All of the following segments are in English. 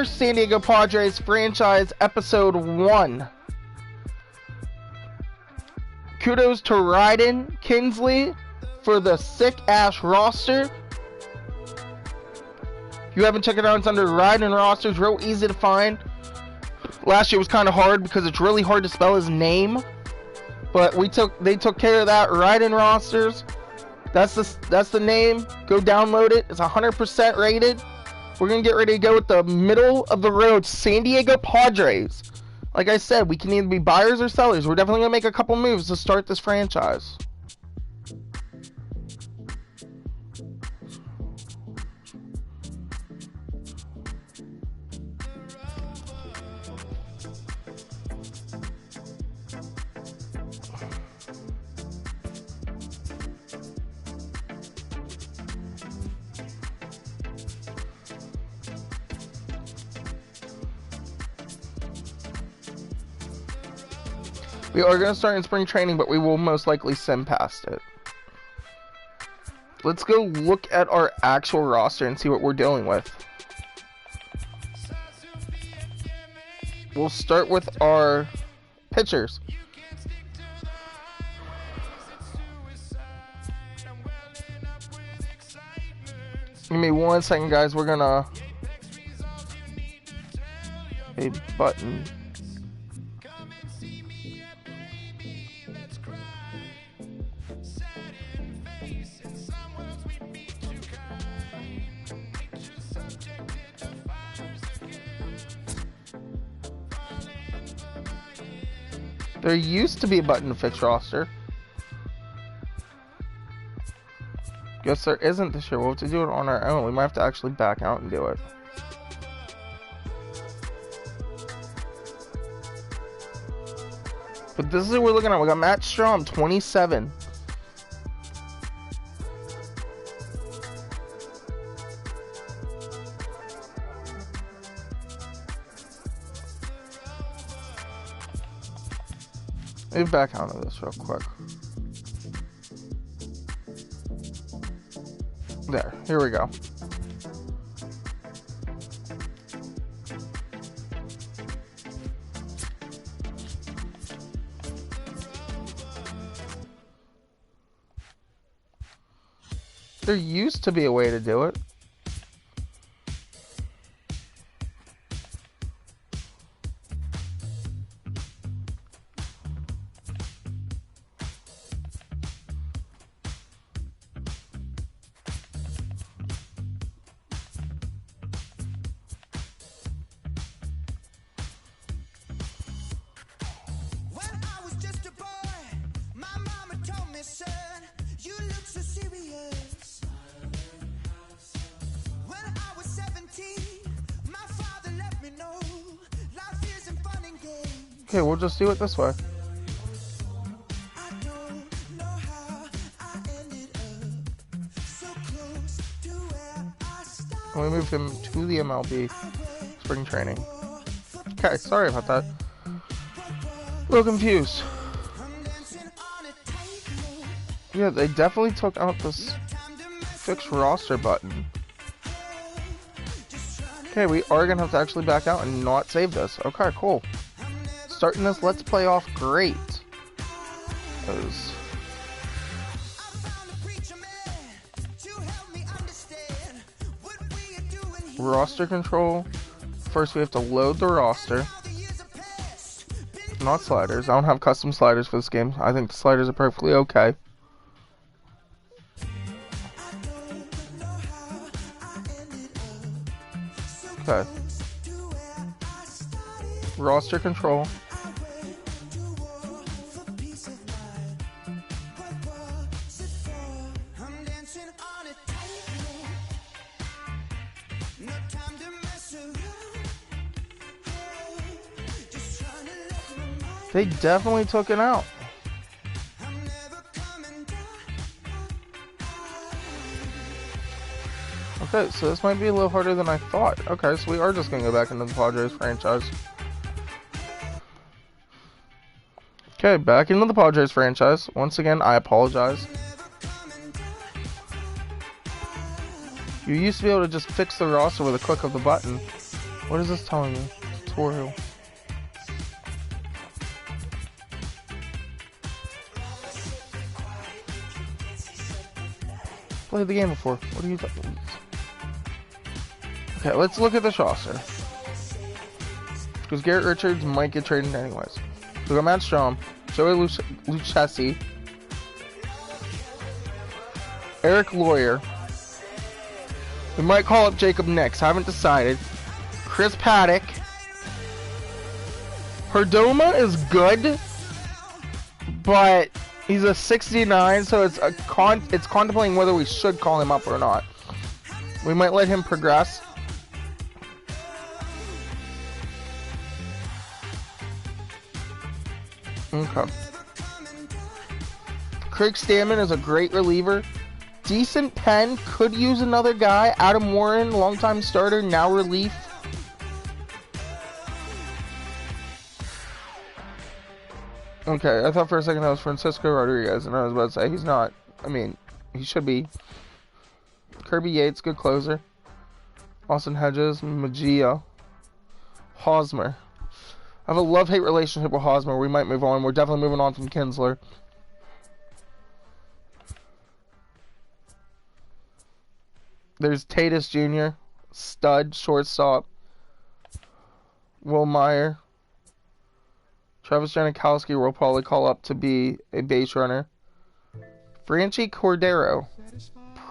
Dear San Diego Padres franchise, episode 1. Kudos to Ryden Kinsley for the sick-ass roster. If you haven't checked it out, it's under Ryden roster. It's real easy to find. Last year was kind of hard because it's really hard to spell his name. But they took care of that. Ryden rosters. That's the name. Go download it. It's 100% rated. We're going to get ready to go with the middle of the road San Diego Padres. Like I said, we can either be buyers or sellers. We're definitely going to make a couple moves to start this franchise. We are going to start in spring training, but we will most likely sim past it. Let's go look at our actual roster and see what we're dealing with. We'll start with our pitchers. Give me 1 second, guys. We're going to... a button... There used to be a button to fix roster. Guess there isn't this year. We'll have to do it on our own. We might have to actually back out and do it. But this is what we're looking at. We got Matt Strom, 27. Let me back out of this real quick. There, here we go. There used to be a way to do it. Okay, we'll just do it this way. And we moved him to the MLB spring training. Okay, sorry about that. A little confused. Yeah, they definitely took out this fix roster button. Okay, we are going to have to actually back out and not save this. Okay, cool. Starting this Let's Play off great. Roster control. First we have to load the roster. Not sliders. I don't have custom sliders for this game. I think the sliders are perfectly okay. Okay. Roster control. They definitely took it out. Okay, so this might be a little harder than I thought. Okay, so we are just going to go back into the Padres franchise. Okay, back into the Padres franchise. Once again, I apologize. You used to be able to just fix the roster with a click of the button. What is this telling me? Tutorial. Played the game before. What are you talking? Okay, let's look at this roster. Because Garrett Richards might get traded anyways. We got Matt Strom, Joey Lucchesi, Eric Lawyer. We might call up Jacob Nix. I haven't decided. Chris Paddock. Herdoma is good, but he's a 69, so it's contemplating whether we should call him up or not. We might let him progress. Okay. Craig Stammen is a great reliever. Decent pen. Could use another guy. Adam Warren, longtime starter, now relief. Okay, I thought for a second that was Francisco Rodriguez, and I was about to say he's not. I mean, he should be. Kirby Yates, good closer. Austin Hedges, Magia, Hosmer. I have a love-hate relationship with Hosmer. We might move on. We're definitely moving on from Kinsler. There's Tatis Jr., stud, shortstop. Will Meyer. Travis Janikowski will probably call up to be a base runner. Franchi Cordero.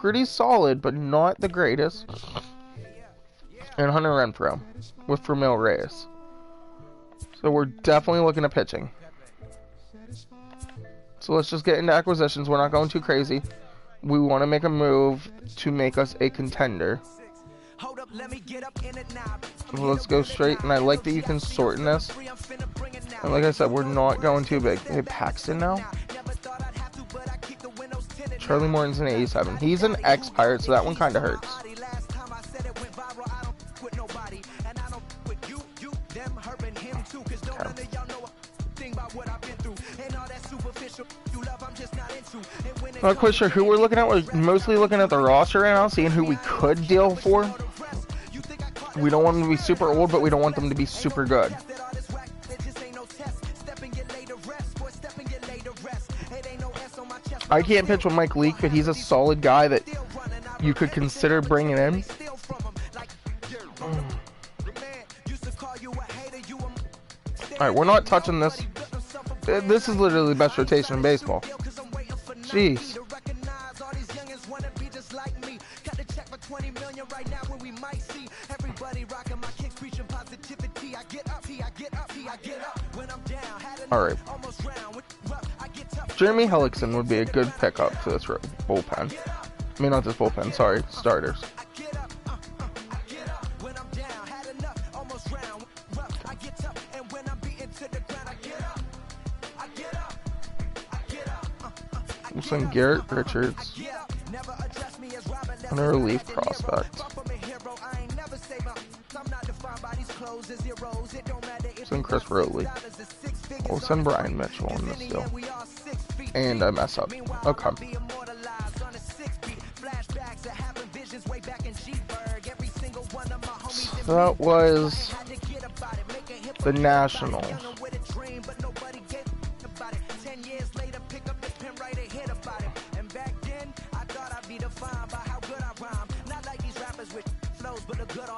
Pretty solid, but not the greatest. And Hunter Renfroe with Framil Reyes. So we're definitely looking at pitching. So let's just get into acquisitions. We're not going too crazy. We want to make a move to make us a contender. Let's go straight, and I like that you can sort in this. And like I said, we're not going too big. Hey, Paxton now? Charlie Morton's an 87. He's an ex-Pirate, so that one kind of hurts. Not quite sure who we're looking at. We're mostly looking at the roster right now, seeing who we could deal for. We don't want them to be super old, but we don't want them to be super good. I can't pitch with Mike Leake, but he's a solid guy that you could consider bringing in. Alright, we're not touching this. This is literally the best rotation in baseball. Jeez. Alright. Jeremy Hellickson would be a good pickup for this bullpen. I mean, not this bullpen, sorry, starters. We'll send Garrett Richards on a relief prospect. Send Chris Rotley. We'll send Brian Mitchell on this deal. And I mess up. Okay. So that was the Nationals.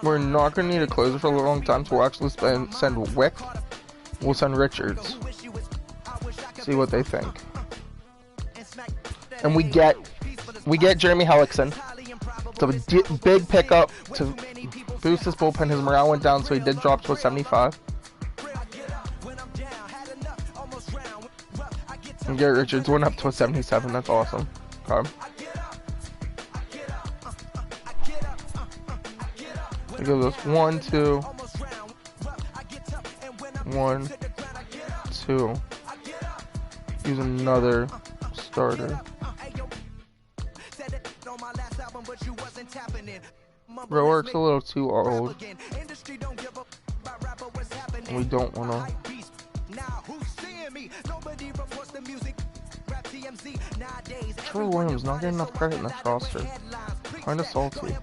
We're not going to need a closer for a long time, so we'll actually send Wick. We'll send Richards. See what they think. And we get Jeremy Hellickson. It's a big pickup to boost his bullpen. His morale went down, so he did drop to a 75. And Garrett Richards went up to a 77. That's awesome. Okay. I give this 1, 2, 1, 2. Use another starter. Roark's a little too old. We don't want to. Trevor Williams not getting enough credit in this roster. Kind of salty.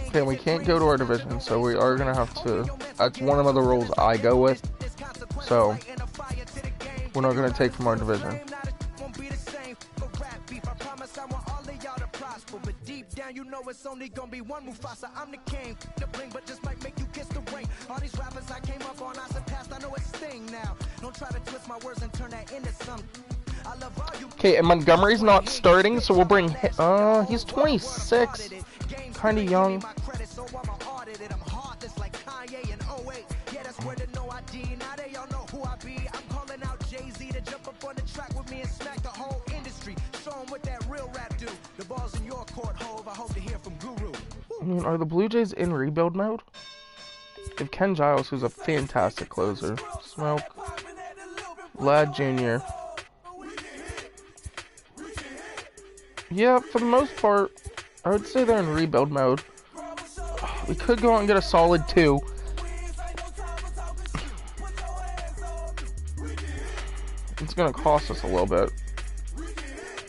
Okay, we can't go to our division, so we are gonna have to. That's one of the rules I go with. So we're not gonna take from our division. You know it's only gonna be one Mufasa. I'm the king, the bling, but just might make you kiss the ring. All these rappers I came up on, I surpassed, I know it's Sting now. Don't try to twist my words and turn that into something. I love all you. Okay, and Montgomery's not starting, so we'll bring he's 26, kind of young. Yeah, that's where the no ID. Now they all know who I be. I'm calling out Jay-Z to jump up on the track with me and smack the whole industry. Show them what that real rap do. The ball's in your court, Hove. I hope to hear from Guru. I mean, are the Blue Jays in rebuild mode? They have Ken Giles, who's a fantastic closer. Smoke. Vlad Jr. Yeah, for the most part, I would say they're in rebuild mode. We could go out and get a solid 2. It's gonna cost us a little bit,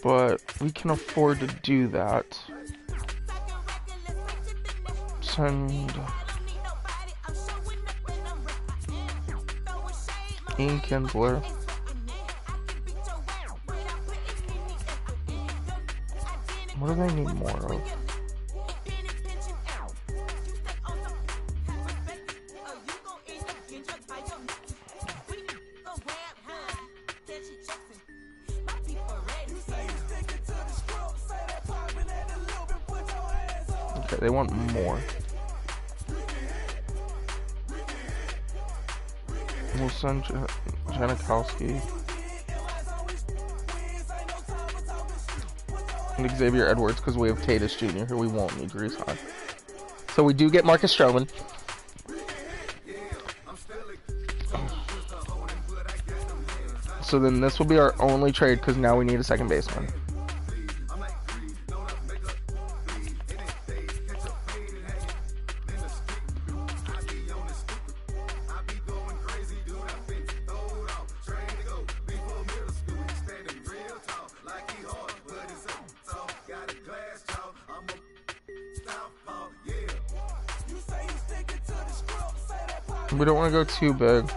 but we can afford to do that. Send Ian Kinsler. What do they need more of? Okay, they want more. We'll send Janikowski and Xavier Edwards because we have Tatis Jr. who we won't need to resign. So we do get Marcus Stroman. So then this will be our only trade because now we need a second baseman. We don't want to go too big.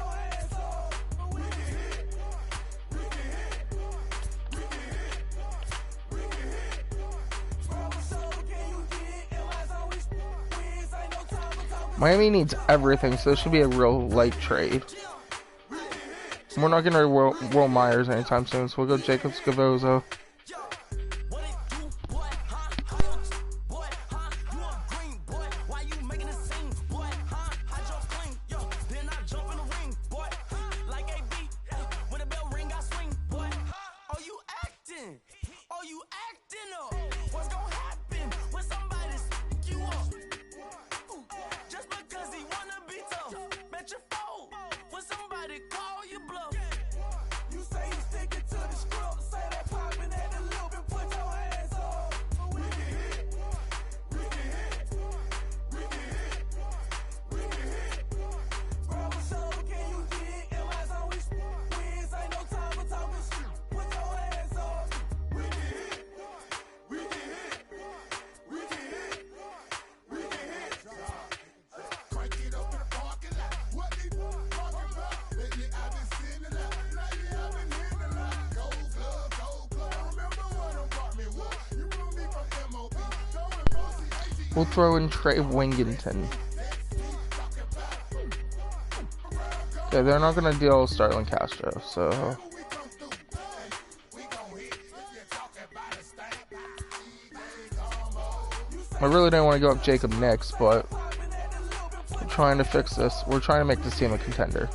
Miami needs everything, so this should be a real light trade. We're not going to Will Myers anytime soon, so we'll go Jacob Scavoza. We'll throw in Trey Wingington. Okay, they're not going to deal Starlin Castro, so... I really didn't want to go up Jacob Nix, but... we're trying to fix this. We're trying to make this team a contender.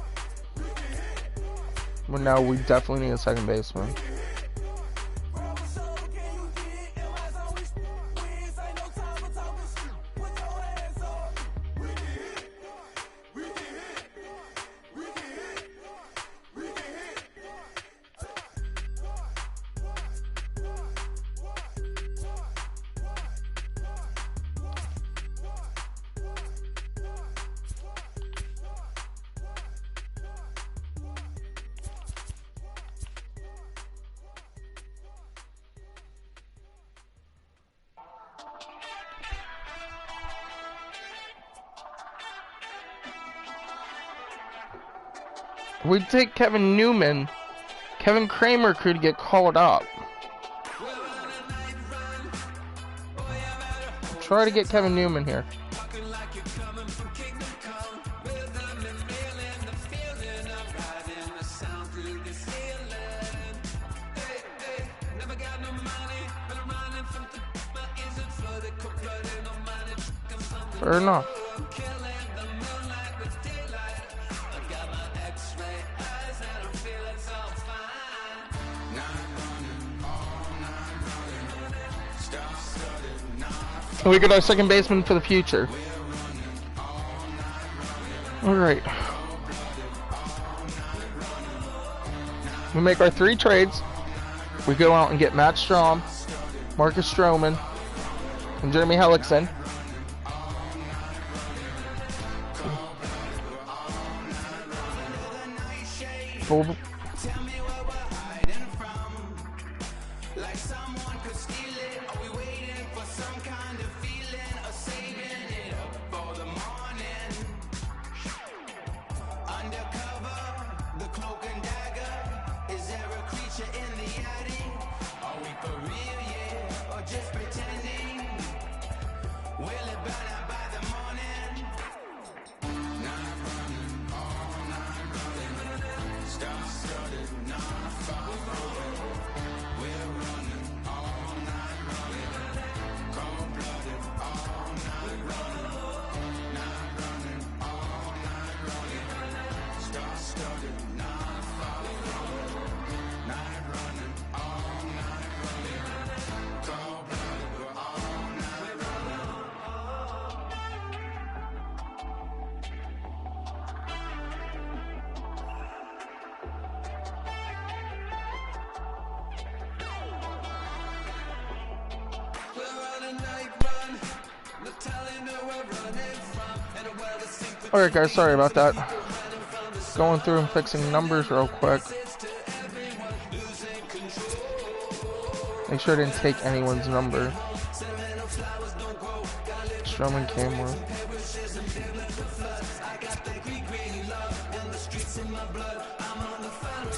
But now we definitely need a second baseman. We take Kevin Newman. Kevin Kramer could get called up. Try to get Kevin Newman here. Fair enough. We get our second baseman for the future. Alright. We make our 3 trades. We go out and get Matt Strahm, Marcus Stroman, and Jeremy Hellickson. Full. Alright guys, sorry about that. Going through and fixing numbers real quick. Make sure I didn't take anyone's number. Stroman came with.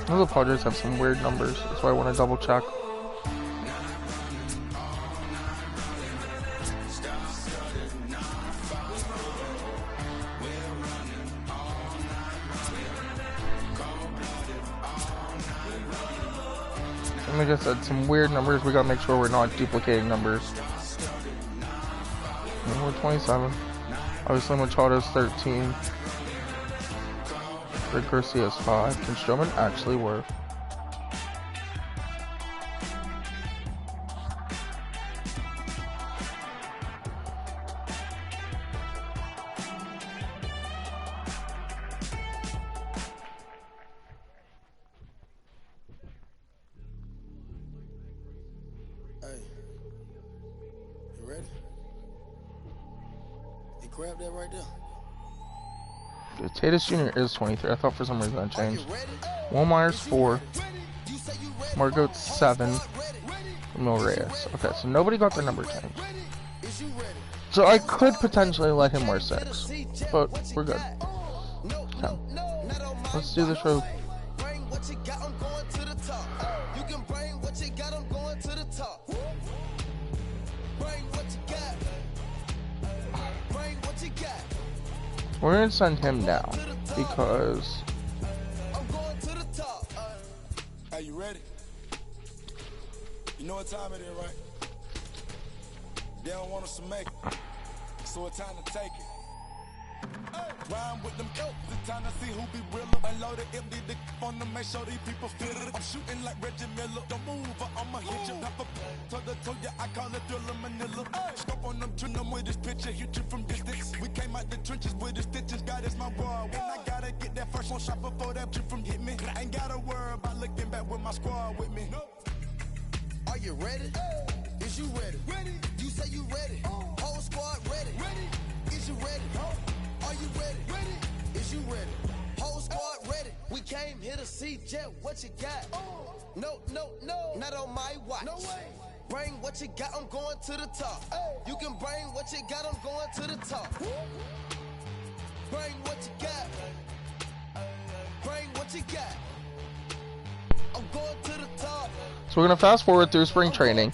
The Padres have some weird numbers, that's why I want to double check. Like I said, some weird numbers. We gotta make sure we're not duplicating numbers. And we're 27. Obviously, Machado's 13. Rick Garcia's 5. Can Stroman actually work? Grab that right there. Tatis Jr. is 23. I thought for some reason that changed. Walmeyer's 4. Margot's 7. Mil Reyes. Okay, so nobody got their number changed. So I could potentially let him wear 6. But we're good. Okay. Let's do this road. We're gonna send him down because. Are you ready? You know what time it is, right? They don't want us to make it, so it's time to take it. Rhyme with them elk, it's time to see who be real. Unloaded empty the on them, make sure these people feel it. I'm shooting like Reggie Miller. Don't move, or I'ma hit you. Pepper, told ya, I call it Thriller Manila. Scope on them, trim them with this picture, hit you from distance. We came out the trenches with the stitches, God is my world. And I gotta get that first one shot before that trip from hit me. Ain't gotta worry about looking back with my squad with me. Are you ready? Is you ready? Ready? You say you ready? Whole squad ready? Ready? Is you ready? Are you ready? Ready? Is you ready? Whole squad ready? We came here to see Jet. What you got? No, not on my watch. No way. Bring what you got. I'm going to the top. You can bring what you got. I'm going to the top. Bring what you got. Bring what So we're gonna fast forward through spring training.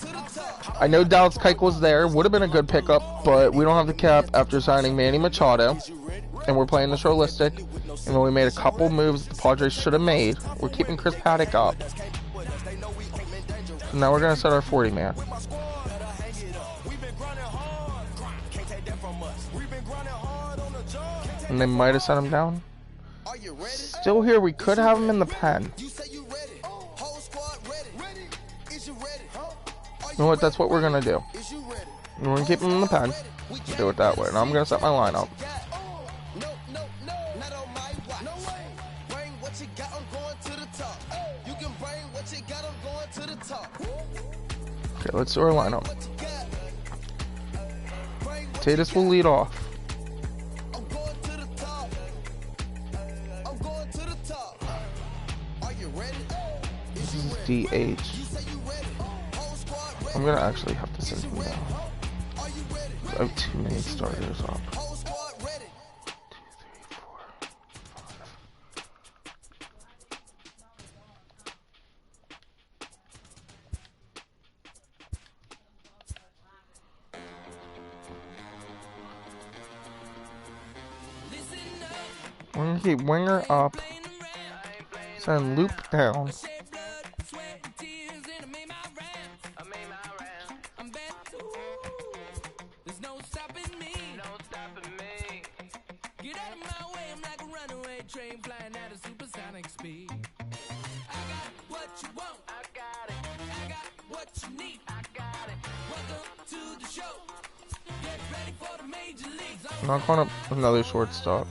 I know Dallas Keuchel was there. Would have been a good pickup, but we don't have the cap after signing Manny Machado, and we're playing this realistic. And when we made a couple moves the Padres should have made, we're keeping Chris Paddock up. Now we're gonna set our 40 man. And they might have set him down. Still here, we could have him in the pen. You know what? That's what we're gonna do. We're gonna keep him in the pen. Do it that way. Now I'm gonna set my lineup. Okay, let's do our lineup. Tatis will lead off. This is DH. I'm gonna actually have to send him down. I have too many starters up. 2, 3, 4, 5. We're gonna keep Winger up. Send Loop down. I'm not calling up another shortstop.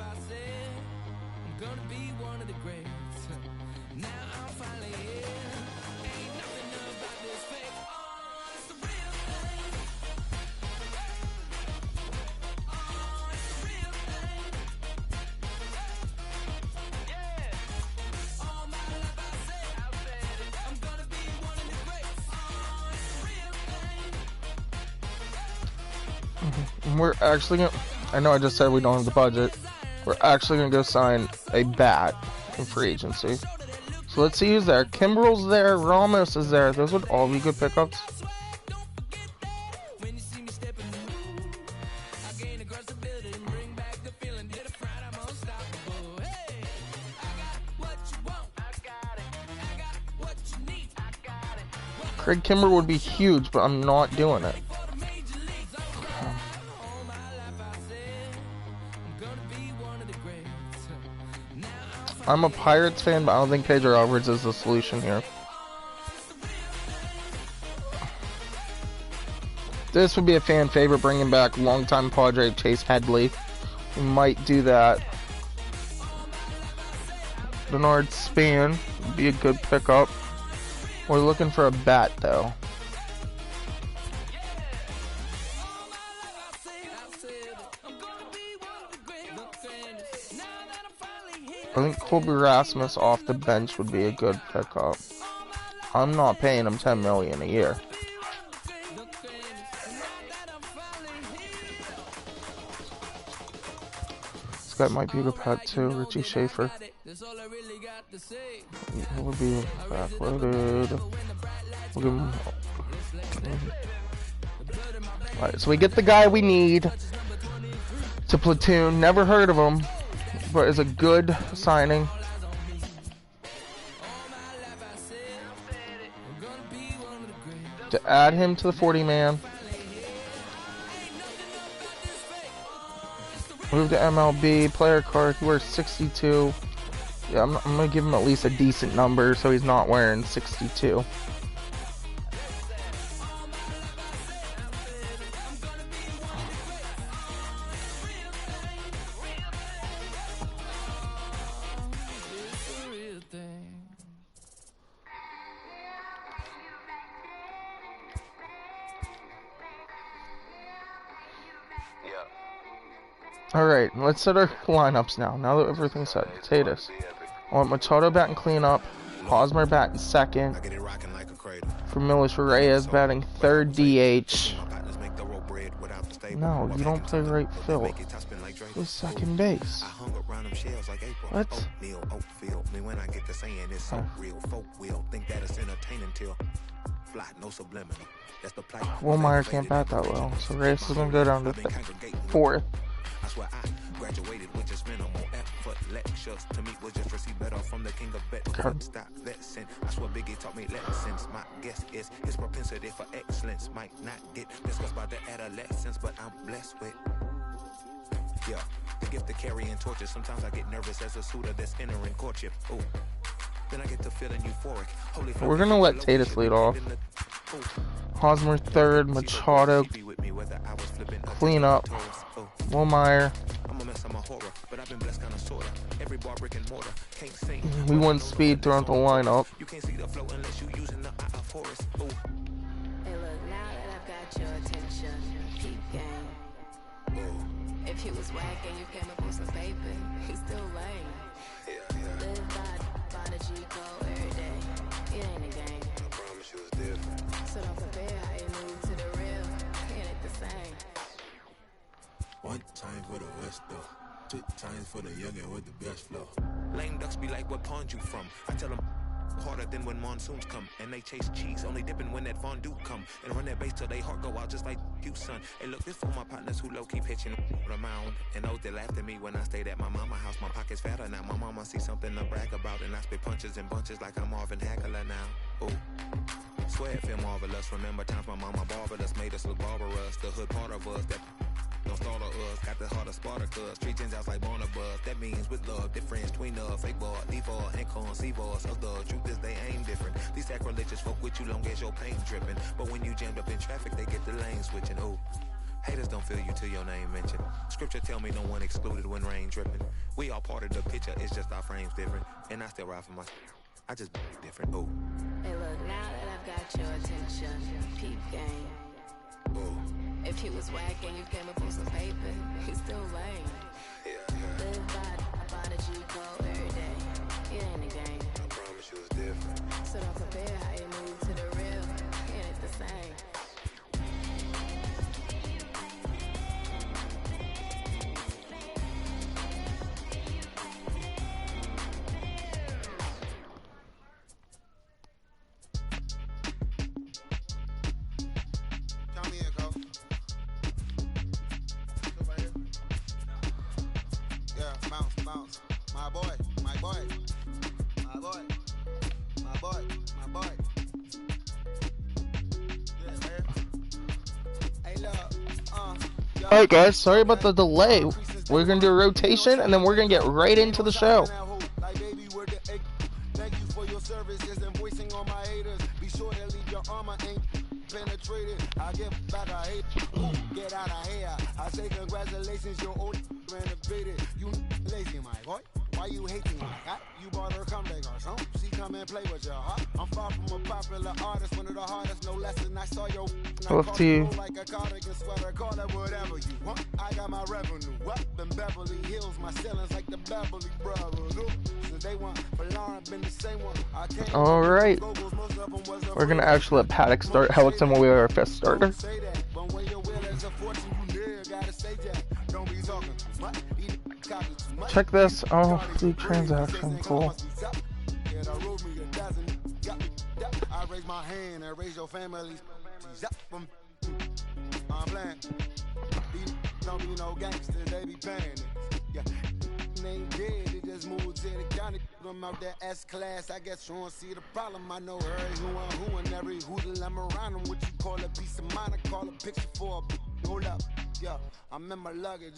We're actually gonna, I know I just said we don't have the budget. We're actually gonna go sign a bat in free agency. So let's see who's there. Kimbrel's there, Ramos is there. Those would all be good pickups. Craig Kimbrel would be huge, but I'm not doing it. I'm a Pirates fan, but I don't think Pedro Alvarez is the solution here. This would be a fan favorite, bringing back longtime Padre Chase Headley. We might do that. Bernard Span would be a good pickup. We're looking for a bat, though. I think Colby Rasmus off the bench would be a good pickup. I'm not paying him $10 million a year. This guy might be a good pet too, Richie Schaefer. What would be backloaded? We'll give him... Alright, so we get the guy we need to platoon. Never heard of him, but is a good signing. To add him to the 40 man. Move to MLB, player card, he wears 62. Yeah, I'm gonna give him at least a decent number so he's not wearing 62. Alright, let's set our lineups now. Now that everything's set. Tatis. I want Machado batting cleanup. Hosmer batting second. Familius Reyes batting third DH. No, you don't play right field. Play second base. What? Wilmeyer can't bat that well, so Reyes is gonna go down to fourth. That's why I graduated with just minimal effort. Lectures to me was just receive better from the king of bet. Stop vexing. That's what Biggie taught me lessons. My guess is his propensity for excellence might not get discussed by the adolescents, but I'm blessed with. Yeah, the gift of carrying torches. Sometimes I get nervous as a suitor that's entering courtship. Ooh. Then I get to feeling euphoric. Holy, we're gonna let Tatis lead off. Hosmer third, Machado clean up. Wilmeyer. We want speed throughout the lineup. Hey, look, now that I've got your attention, keep game. If he was whack and you came up with some paper, he's still lame. Live by the G code every day. It ain't a game. I promise you it's different. So don't compare how you move to the real. It ain't the same. One time for the West though. 2 times for the youngin' with the best flow. Lame ducks be like, what pond you from? I tell them harder than when monsoons come. And they chase cheese, only dipping when that fondue come. And run that base till they heart go out just like you, son. Hey look, this for my partners who low-key pitching around. And those that laughed at me when I stayed at my mama house. My pocket's fatter now, my mama see something to brag about. And I spit punches and bunches like I'm Marvin Hagler now. Ooh. Swear it feel marvelous. Remember times my mama barbered us, made us look barbarous. The hood part of us that don't start us, got the heart of Spartacus. Street gens out like Barnabas. That means with love, difference between us. Fake ball, default, and conceive us. So the truth is they ain't different. These sacrilegious folk with you long as your paint dripping. But when you jammed up in traffic, they get the lane switching. Ooh. Haters don't feel you till your name mentioned. Scripture tell me no one excluded when rain dripping. We all part of the picture, it's just our frames different. And I still ride for my I just different. Ooh. Hey, look, now that I've got your attention, peep game. Ooh. If he was whack and you came up with some paper, he's still lame. Live by the G code every day. It ain't a game. I promise you it's different. So don't compare how you move to the real. It ain't the same. Alright guys, sorry about the delay. We're gonna do a rotation and then we're gonna get right into the show. Thank you for your services and voicing on my haters. Be sure to leave your armor ain't penetrated. I get back, I hate. Get out of here. I say congratulations, your old renovated. You lazy, my boy. Why you hating like that? You bought her come back or something. She come and play with your heart. I'm far from a popular artist, one of the hardest, no less than I saw your Off to you. like a cardigan sweater, call it whatever you want. I got my revenue up in Beverly Hills, my ceilings like the Beverly Brothers. Since they want for Lauren, been the same one. I can't Alright. We're gonna actually let Paddock start. Hellickson will be our fifth starter. Check this. Oh, free transaction. Cool. I raise my hand and raise your family. I'm playing. Don't be no gangster, they be paying it. Yeah. They ain't dead, they just moved to the county. Them out that S-class, I guess you don't see the problem. I know her, who and every hoodle I'm around them. What you call a piece of mind, I call a picture for a hold up. Yeah, I'm in my luggage,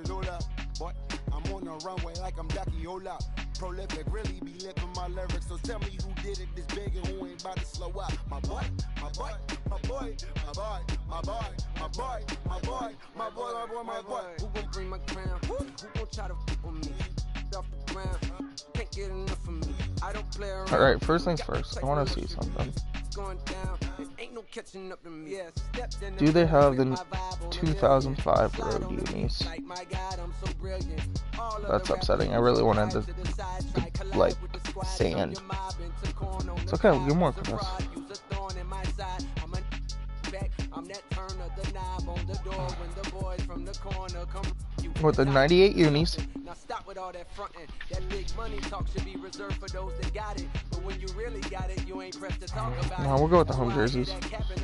hold up. Boy, I'm on the runway like I'm Ducky, hold up. Prolific, really be living my lyrics. So tell me who did it this big and who ain't about to slow up. My boy, my boy, my boy, my boy, my boy, my boy, my boy, my boy, my boy, my boy. Who gon' bring my crown? Who gon' try to f with me? Off the ground, can't get enough of me. I don't play around. Alright, first things first. I want to see something. Ain't no catching up to me. Do they have the 2005 road unis? That's upsetting. I really wanted the like sand. It's okay, we'll get more for this. knock on the door when the boys from the corner come. With the 98 unis. Now stop with all that frontin'. That big money talk should be reserved for those that got it. But when you really got it, you ain't pressed to talk about it. No, we'll go with the home jerseys.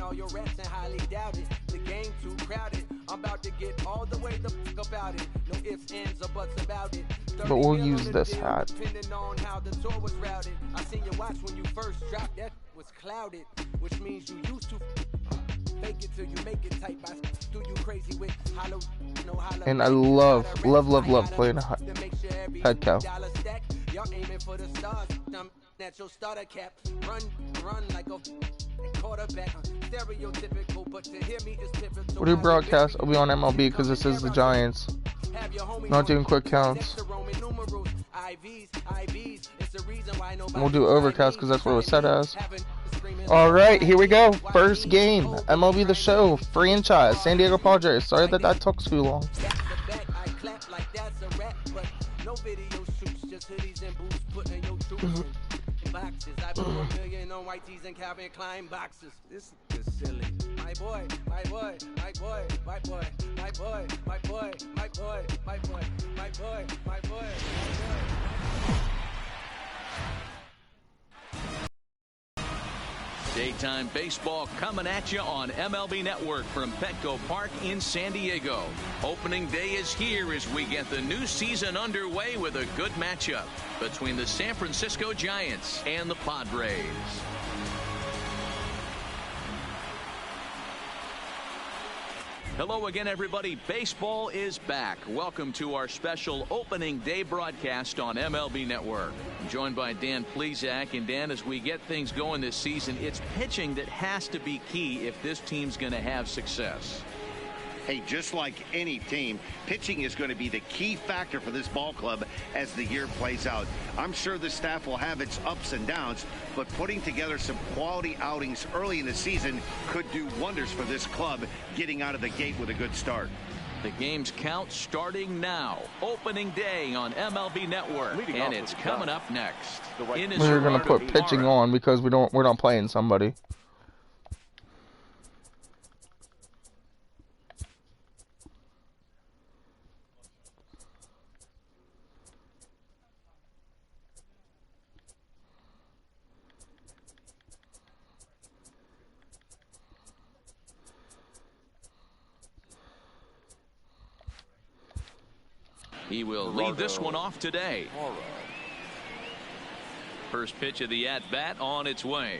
All your reps and highly doubt it. The game too crowded. I'm about to get all the way the fuck about it. No ifs, ands, or buts about it. But we'll use this hat. Depending on how the tour was routed. I seen you watch when you first dropped. That was clouded, which means you used to fake it till you make it tight. By do you crazy with hollow, no hollow. And I love playing a head cow. Y'all aiming for the stars. At your starter cap. Run like a quarterback. Stereotypical, but to hear me is typical. We'll do broadcast. I'll be on MLB because this is the Giants. Not doing quick counts. We'll do overcast because that's what it was set as. Alright, here we go. First game. MLB The Show. Franchise. San Diego Padres. Sorry that took too long. Boxes. I put $1 million on white tees and Calvin Klein boxes. This is silly. My boy, my boy, my boy, my boy, my boy, my boy, my boy, my boy, my boy, my boy, Daytime baseball coming at you on MLB Network from Petco Park in San Diego. Opening day is here as we get the new season underway with a good matchup between the San Francisco Giants and the Padres. Hello again, everybody. Baseball is back. Welcome to our special opening day broadcast on MLB Network. I'm joined by Dan Plesac. And Dan, as we get things going this season, it's pitching that has to be key if this team's going to have success. Hey, just like any team, pitching is going to be the key factor for this ball club as the year plays out. I'm sure the staff will have its ups and downs, but putting together some quality outings early in the season could do wonders for this club getting out of the gate with a good start. The game's count starting now. Opening day on MLB Network, and it's coming up next. We're going to put pitching on because we're not playing somebody. He will lead this one off today. First pitch of the at-bat on its way.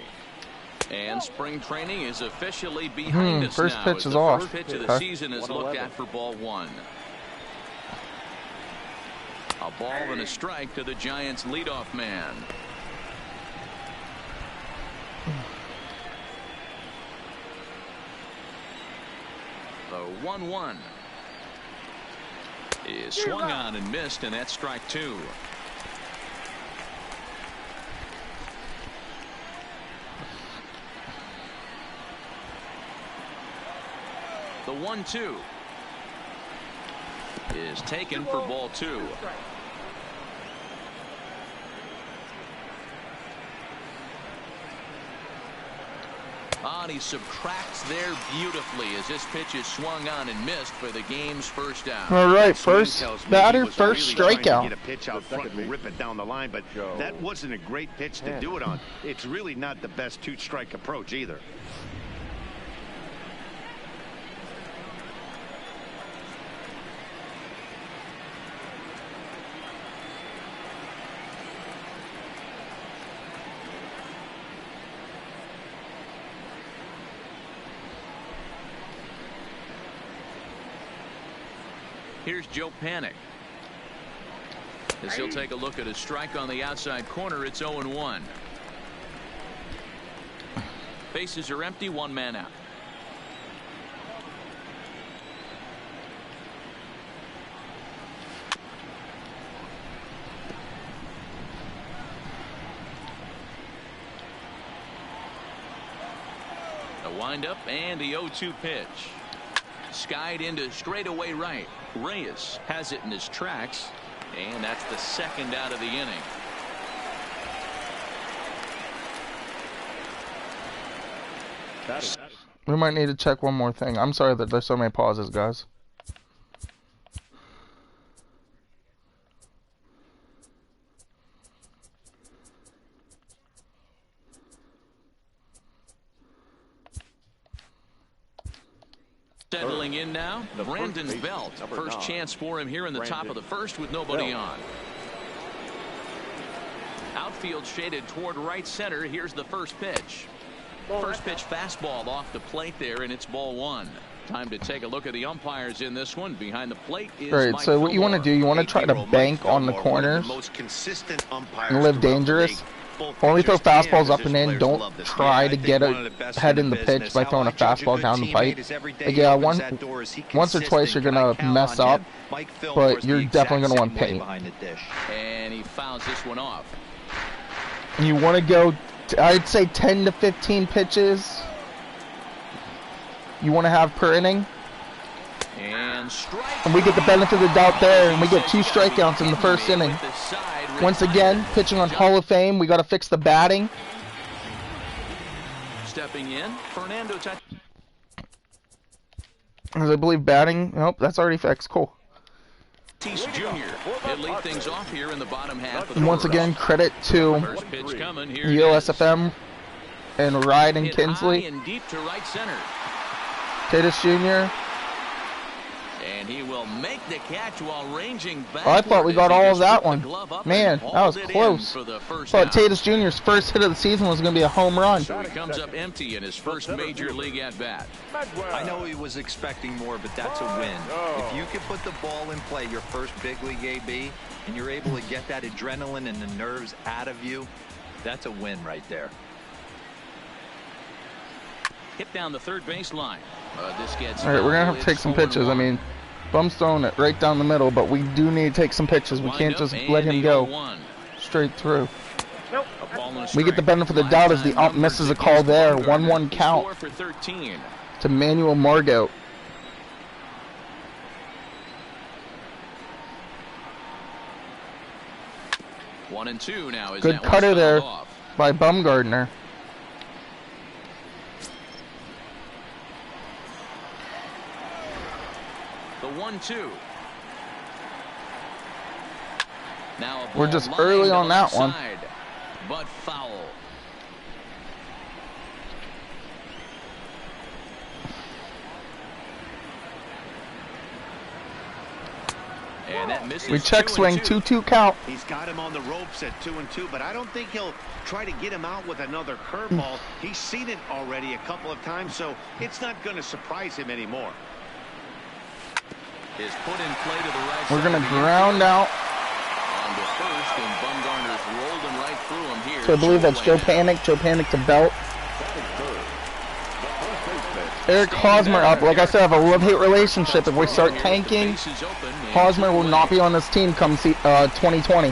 And spring training is officially behind us first now. Pitch is the off. First pitch of the season is looked at for ball one. A ball and a strike to the Giants' leadoff man. The 1-1. Is swung on and missed, and that's strike two. The 1-2 is taken for ball two. And he subtracts there beautifully as this pitch is swung on and missed for the game's first down. All right, first batter, first strikeout. Get a pitch out front and rip it down the line, but that wasn't a great pitch to do it on. It's really not the best two-strike approach either. Here's Joe Panic. As he'll take a look at a strike on the outside corner, it's 0-1. Bases are empty, one man out. The windup and the 0-2 pitch. Skied into straightaway right. Reyes has it in his tracks, and that's the second out of the inning. We might need to check one more thing. I'm sorry that there's so many pauses, guys. Settling in now, Brandon Belt. First chance for him here in the top of the first with nobody on. Outfield shaded toward right center. Here's the first pitch. First pitch fastball off the plate there, and it's ball one. Time to take a look at the umpires in this one. Behind the plate is All right, Mike so what you want to do, you want to try to bank on the corners and live dangerous. When we throw fastballs up and in, don't try to get ahead in the pitch by throwing a fastball down the pipe. Like, yeah, once or twice you're going to mess up, but you're definitely going to want paint. And he fouls this one off. You want to go, I'd say 10 to 15 pitches you want to have per inning. And we get the benefit of the doubt there, and we get 2 strikeouts in the first inning. Once again, pitching on Hall of Fame, we got to fix the batting. Stepping in, Fernando. As I believe batting, nope, that's already fixed. Cool. Tatis Jr. He'll lead things off here in the bottom half. And once again, credit to USFM and Ryan Kinsley. And deep to right center. Tatis Jr. And he will make the catch while ranging back. Oh, I thought we got all of that one. Man, that was close. Thought Tatis Jr.'s first hit of the season was going to be a home run. So he comes up empty in his first major league at bat. I know he was expecting more, but that's a win. If you can put the ball in play, your first big league AB, and you're able to get that adrenaline and the nerves out of you, that's a win right there. Hit down the third baseline. This gets all right, we're going to have to take some pitches. I mean, Bum's throwing it right down the middle, but we do need to take some pitches. We can't just let him go straight through. We get the benefit of the doubt as the ump misses a call there. 1-1 count to Manuel Margot. One and two now. Good cutter there by Bumgardner. The 1-2. Now we're just early on that one. But foul. And that misses. We check swing 2-2 count. He's got him on the ropes at 2-2, but I don't think he'll try to get him out with another curveball. He's seen it already a couple of times, so it's not going to surprise him anymore. Is put in play to the right. We're going to ground out. On the first, and Bumgarner's rolled him right through him here. So I believe that's Joe Panic. Joe Panic to Belt. Eric Hosmer up. Like I said, I have a love-hate relationship. If we start tanking, Hosmer will not be on this team come 2020.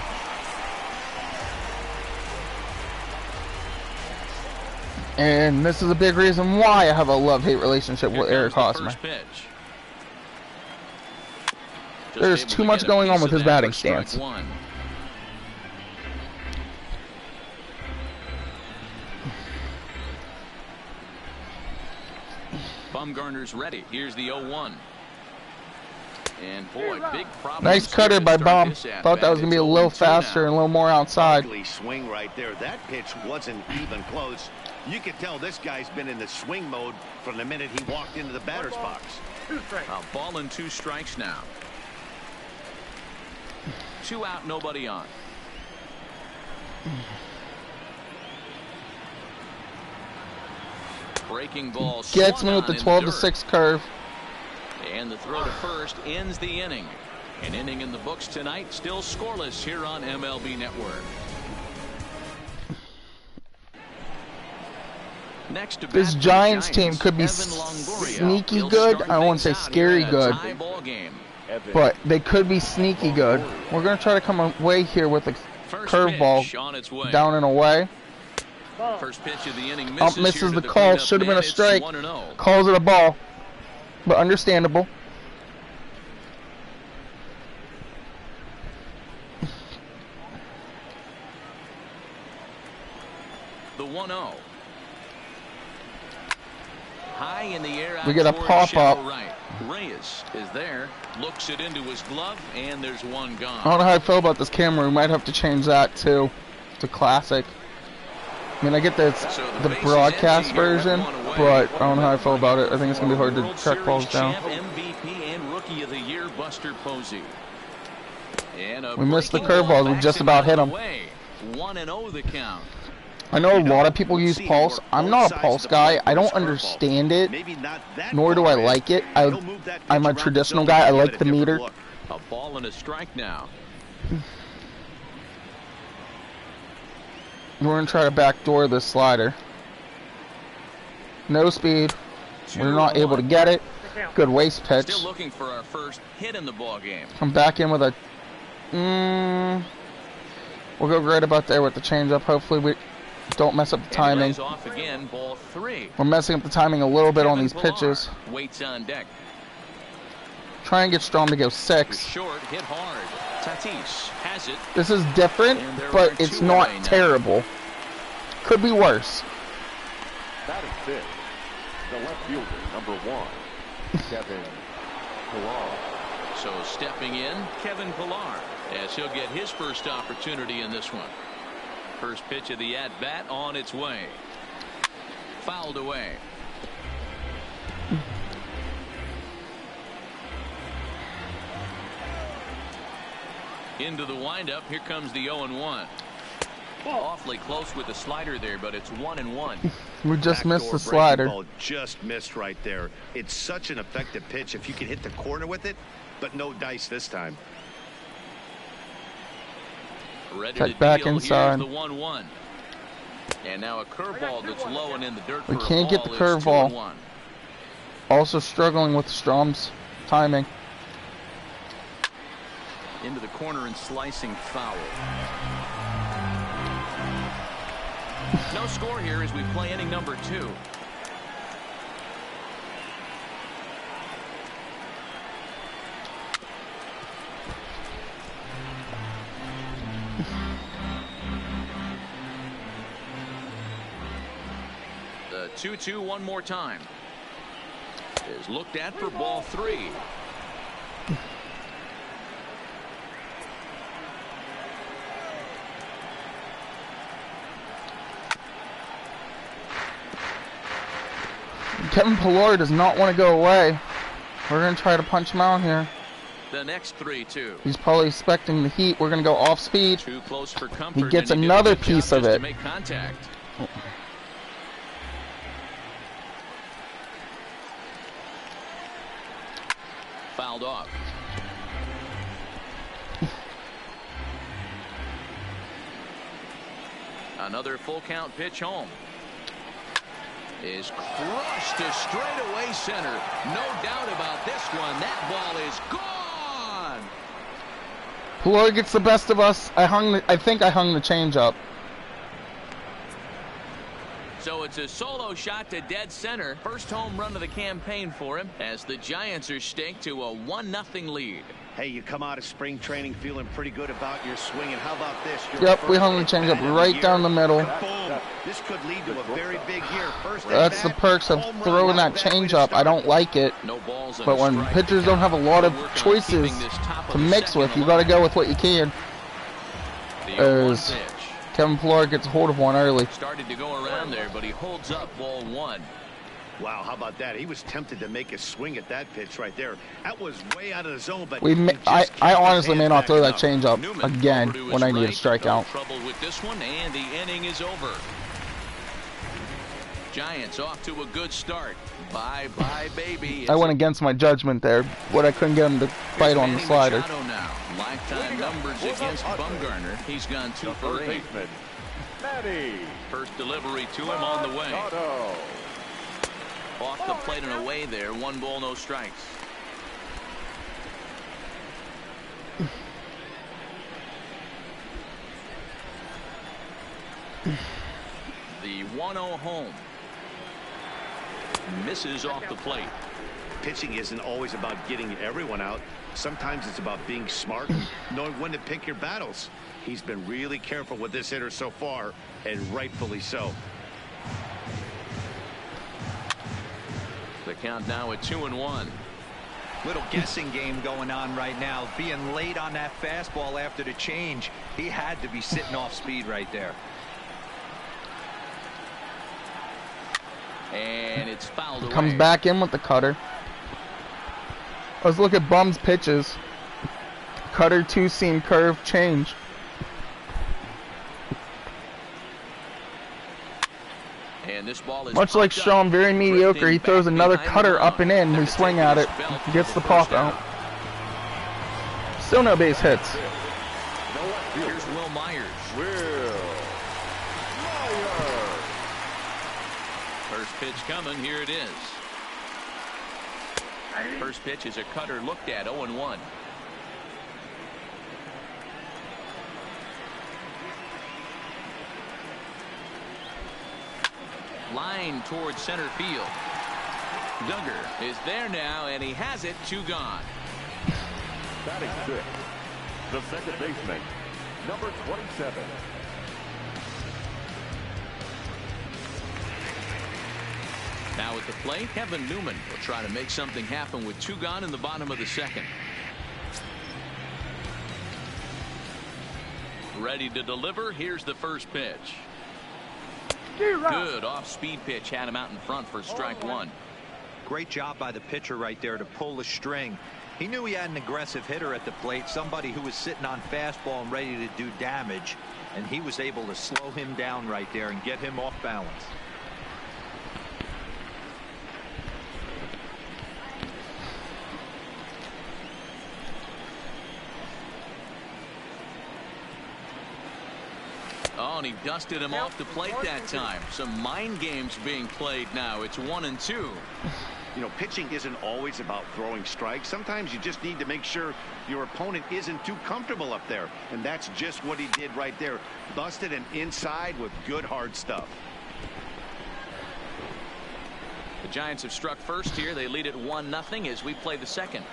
And this is a big reason why I have a love-hate relationship with Eric Hosmer. There's too much going on with his batting stance. Bumgarner's ready. Here's the 0-1. And boy, big problem. Nice cutter by Bum. Thought that was going to be a little faster and a little more outside. Ugly swing right there. That pitch wasn't even close. You can tell this guy's been in the swing mode from the minute he walked into the batter's box. A ball and 2 strikes now. 2 out, nobody on. Breaking ball. Gets me with the 12-6 curve. And the throw to first ends the inning. An inning in the books tonight, still scoreless here on MLB Network. Next to this Giants team could be sneaky good. I don't want to say scary good, but they could be sneaky good. We're going to try to come away here with a curveball down and away. First pitch of the inning misses the call. Should have been a strike. Calls it a ball, but understandable. The 1-0. High in the air. We get a pop-up. Right. Reyes is there. Looks it into his glove, and there's one gone. I don't know how I feel about this camera. We might have to change that too to classic. I mean, I get that it's the broadcast version, but I don't know how I feel about it. I think it's going to be hard to track balls down. MVP and Rookie of the Year, Buster Posey. We missed the curveballs. We just about hit them. 1-0 the count. I know a lot of people use pulse. I'm not a pulse guy. I don't understand it, nor do I like it. I'm a traditional guy. I like the meter. A ball and a strike now. We're going to try to backdoor this slider. No speed. We're not able to get it. Good waist pitch. Still looking for our first hit in the ball game. Come back in with a... we'll go right about there with the changeup. Hopefully we don't mess up the timing. Off again, ball 3. We're messing up the timing a little bit on these pitches. Waits on deck. Try and get Strom to go 6. Short, hit hard. Tatis has it. This is different, but it's not terrible. Could be worse. That is big. The left fielder, number 1, Kevin Pillar. So stepping in, Kevin Pillar, as he'll get his first opportunity in this one. First pitch of the at-bat on its way. Fouled away. Into the windup. Here comes the 0-1. Awfully close with the slider there, but it's 1-1. We just missed the slider. Ball just missed right there. It's such an effective pitch if you can hit the corner with it, but no dice this time. Ready Cut to back deal. inside. Here's the 1-1. And now a curveball that's low and in the dirt. We can't get the curveball. Also struggling with Strom's timing. Into the corner and slicing foul. No score here as we play inning number 2. The 2-2 one more time. Is looked at for ball 3. Kevin Pillar does not want to go away. We're going to try to punch him out here. The next 3-2. He's probably expecting the heat. We're going to go off speed. Too close for comfort. He gets another piece of it. To make contact. Fouled off. Another full count pitch home. Is crushed to straightaway center. No doubt about this one. That ball is gone. Pillar gets the best of us. I think I hung the changeup. So it's a solo shot to dead center. First home run of the campaign for him as the Giants are staked to a 1-0 lead. Hey, you come out of spring training feeling pretty good about your swing, and how about this? Yep, we hung the changeup right down the middle. Boom. This could lead to a very big year. First That's the perks of throwing that changeup. I don't like it, but when pitchers don't have a lot of choices to mix with, you got to go with what you can. As Kevin Pillar gets a hold of one early. Started to go around there, but he holds up ball 1. Wow, how about that? He was tempted to make a swing at that pitch right there. That was way out of the zone, but I honestly may not throw that changeup again when I need a strikeout. Trouble with this one, and the inning is over. Giants off to a good start. Bye bye, baby. I went against my judgment there, but I couldn't get him to bite on the slider. Now. Lifetime numbers against Bumgarner. He's gone 2 for 8. First delivery to him on the way. Off the plate and away there. 1 ball, no strikes. The 1-0 home. Misses off the plate. Pitching isn't always about getting everyone out. Sometimes it's about being smart, knowing when to pick your battles. He's been really careful with this hitter so far, and rightfully so. The count now at 2-1. Little guessing game going on right now. Being late on that fastball after the change, he had to be sitting off speed right there. And it's fouled away. Comes back in with the cutter. Let's look at Bum's pitches. Cutter, two-seam, curve, change. And this ball is much like Sean, very mediocre. He throws another cutter up and in. We swing at it. Gets the pop out. Still no base hits. Here's Will Myers. First pitch coming. Here it is. First pitch is a cutter looked at. 0-1. Line towards center field. Duggar is there now, and he has it. 2 gone. Batting 6, the second baseman, number 27. Now at the plate, Kevin Newman will try to make something happen with 2 gone in the bottom of the second. Ready to deliver. Here's the first pitch. Good off-speed pitch, had him out in front for strike 1. Great job by the pitcher right there to pull the string. He knew he had an aggressive hitter at the plate, somebody who was sitting on fastball and ready to do damage, and he was able to slow him down right there and get him off balance. Oh, and he dusted him off the plate that time. Some mind games being played now. It's 1-2. You know, pitching isn't always about throwing strikes. Sometimes you just need to make sure your opponent isn't too comfortable up there. And that's just what he did right there. Busted him inside with good hard stuff. The Giants have struck first here. They lead at 1-0 as we play the second.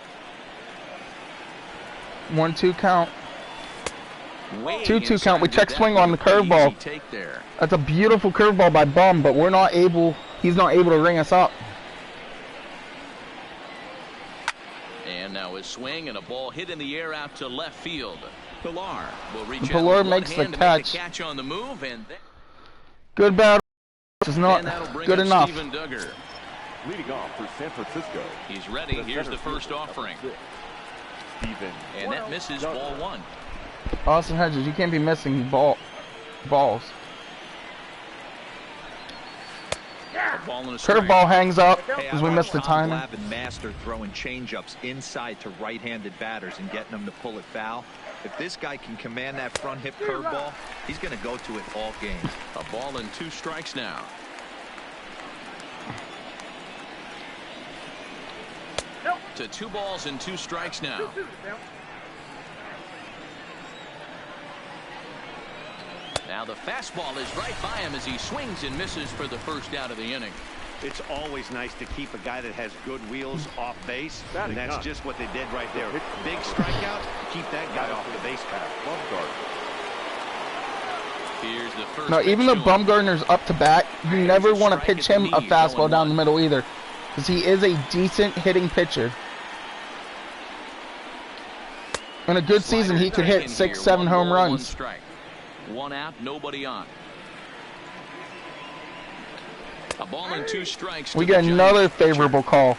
1-2 count. 2-2 count. We check That swing on the curveball. take there. That's a beautiful curveball by Bum, but we're not able. He's not able to ring us up. And now a swing and a ball hit in the air out to left field. Pilar will reach Pilar out with makes one the hand to make catch. the catch on the move, and Good battle. Is not that'll bring good up enough. Steven Duggar. Leading off for San Francisco. He's ready. Here's the first offering. Steven. And that misses ball 1. Austin Hedges, you can't be missing balls. Curveball hangs up as we miss the timing. Glavine mastered throwing changeups inside to right-handed batters and getting them to pull it foul. If this guy can command that front hip curveball, he's going to go to it all game. A ball and 2 strikes now. To 2 balls and 2 strikes now. Now the fastball is right by him as he swings and misses for the first out of the inning. It's always nice to keep a guy that has good wheels off base, and that's just what they did right there. Big strikeout, keep that guy off the base path. Here's the first. No, even though Bumgarner's up to bat, you never want to pitch him a fastball down the middle either, because he is a decent hitting pitcher. In a good season, he could hit 6-7 home runs. 1 out, nobody on. A ball and 2 strikes. We get another favorable call.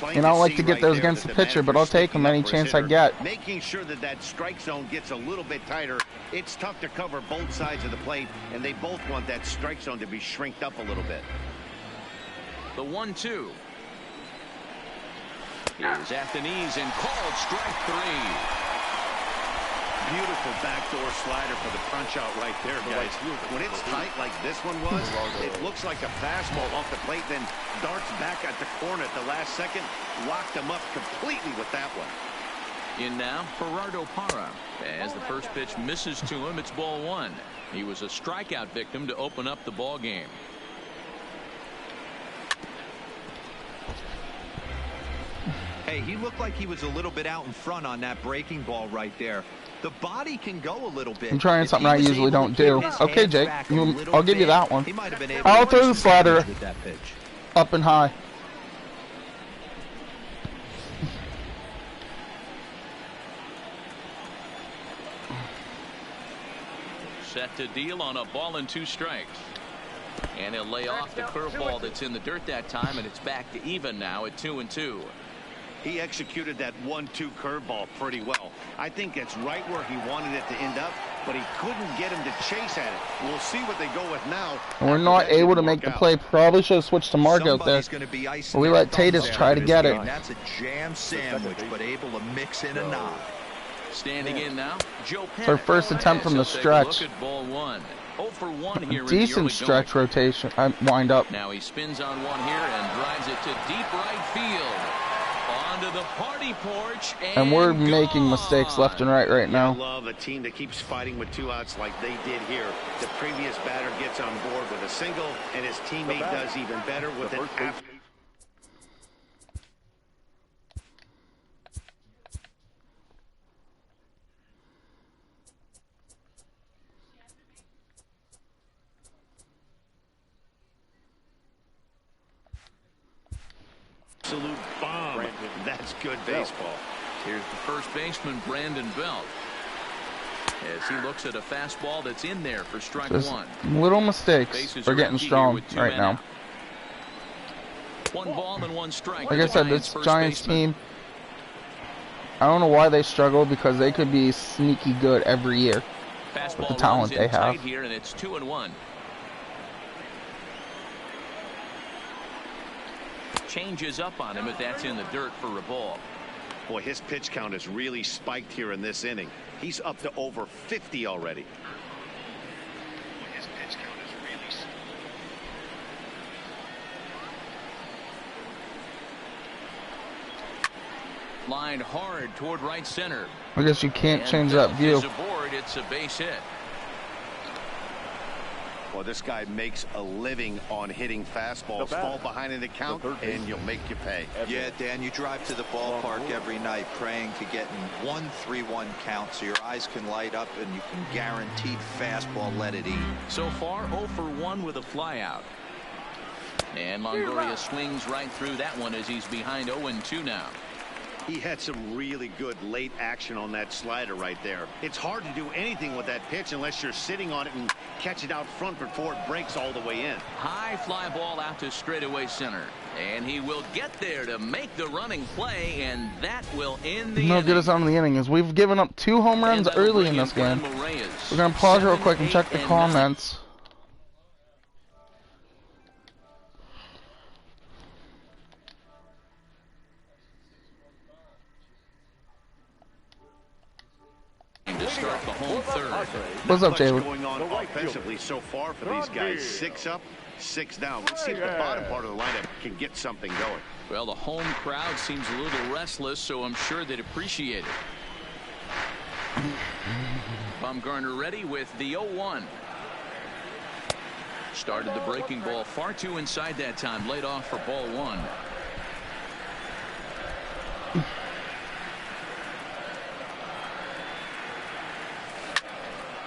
And I don't like to get those against the pitcher, but I'll take them any chance I get. Making sure that that strike zone gets a little bit tighter. It's tough to cover both sides of the plate, and they both want that strike zone to be shrinked up a little bit. The 1-2 is at the knees and called strike 3. Beautiful backdoor slider for the punch out right there, guys. When it's tight like this one was, it looks like a fastball off the plate, then darts back at the corner at the last second. Locked him up completely with that one. In now, Gerardo Parra. As the first pitch misses to him, it's ball 1. He was a strikeout victim to open up the ball game. Hey, he looked like he was a little bit out in front on that breaking ball right there. The body can go a little bit. I'm trying something I usually don't do. Okay, Jake, I'll give you that one. I'll throw the slider up and high. Set to deal on a ball and 2 strikes. And he'll lay off the curveball that's in the dirt that time, and it's back to even now at 2-2. He executed that 1-2 curveball pretty well. I think that's right where he wanted it to end up, but he couldn't get him to chase at it. We'll see what they go with now. And we're not able to make the play. Probably should have switched to Mark out there. We let Tatis try to get it. That's a jam sandwich, but able to mix in a knock. Standing in now, Joe Pena. Their first attempt from the stretch. Look at ball 1. 0 for 1 here. Decent stretch rotation. I wind up. Now he spins on one here and drives it to deep right field. Onto the party porch, and we're making mistakes left and right now. I love a team that keeps fighting with 2 outs like they did here. The previous batter gets on board with a single, and his teammate does even better with an after. Absolute bomb. That's good baseball. Here's the first baseman, Brandon Belt, as he looks at a fastball that's in there for strike 1. Little mistakes. We're getting strong right now. 1 ball and 1 strike. Like I said, this Giants team, I don't know why they struggle, because they could be sneaky good every year. Fastball the talent they have. Here, and it's 2-1. Changes up on him, but that's in the dirt for a ball. Boy, his pitch count has really spiked here in this inning. He's up to over 50 already. His pitch count is really... Lined hard toward right center. I guess you can't change that view. Aboard, it's a base hit. Well, this guy makes a living on hitting fastballs. Fall behind in the count, and you'll make you pay. Yeah, Dan, you drive to the ballpark every night praying to get in 1-3-1 count so your eyes can light up and you can guaranteed fastball let it eat. So far, 0 for 1 with a flyout. And Longoria swings right through that one as he's behind 0-2 now. He had some really good late action on that slider right there. It's hard to do anything with that pitch unless you're sitting on it and catch it out front before it breaks all the way in. High fly ball out to straightaway center. And he will get there to make the running play, and that will end the inning. Get us on the inning is we've given up 2 home runs early in this game. We're going to pause real quick and check the comments. To start the home third. What's up, Jalen? Going on offensively so far for these guys. 6 up, 6 down. Let's see if the bottom part of the lineup can get something going. Well, the home crowd seems a little restless, so I'm sure they'd appreciate it. Bumgarner ready with the 0-1. Started the breaking ball far too inside that time. Laid off for ball 1.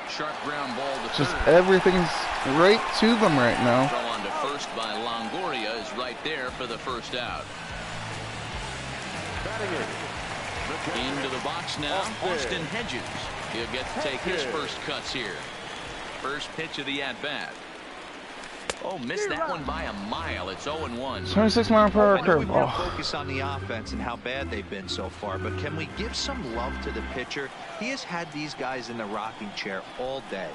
Sharp ground ball to just third. Everything's right to them right now. Throw on to first by Longoria is right there for the first out. Into the box now, Austin Hedges. He'll get to take his first cuts here. First pitch of the at-bat. Oh, missed that one by a mile. It's 0-1. 26-mile-per-hour We curve. want to focus on the offense and how bad they've been so far, but can we give some love to the pitcher? He has had these guys in the rocking chair all day.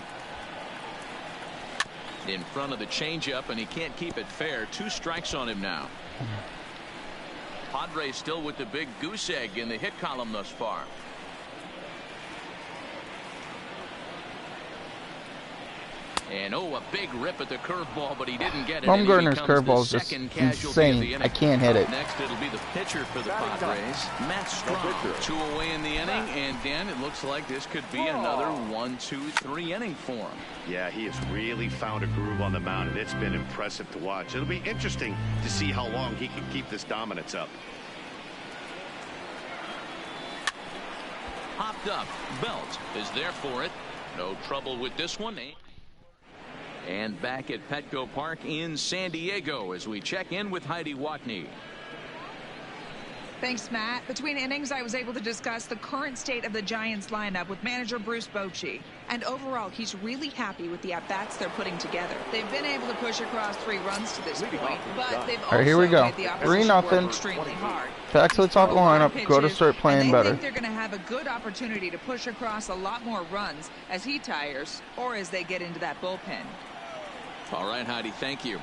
In front of the changeup, and he can't keep it fair. 2 strikes on him now. Padres still with the big goose egg in the hit column thus far. And a big rip at the curveball, but he didn't get it. Bumgarner's curveball is just insane. I can't hit it. Next, it'll be the pitcher for the Padres, Matt Strong. 2 away in the inning, and Dan, it looks like this could be another 1-2-3 inning for him. Yeah, he has really found a groove on the mound, and it's been impressive to watch. It'll be interesting to see how long he can keep this dominance up. Hopped up. Belt is there for it. No trouble with this one. And back at Petco Park in San Diego as we check in with Heidi Watney. Thanks, Matt. Between innings, I was able to discuss the current state of the Giants lineup with manager Bruce Bochy. And overall, he's really happy with the at-bats they're putting together. They've been able to push across 3 runs to this point, but they've also here we go. made the opposition 3-0. work extremely hard. Back to the top of the lineup. Go to start playing better. I think they're going to have a good opportunity to push across a lot more runs as he tires or as they get into that bullpen. All right, Heidi, thank you.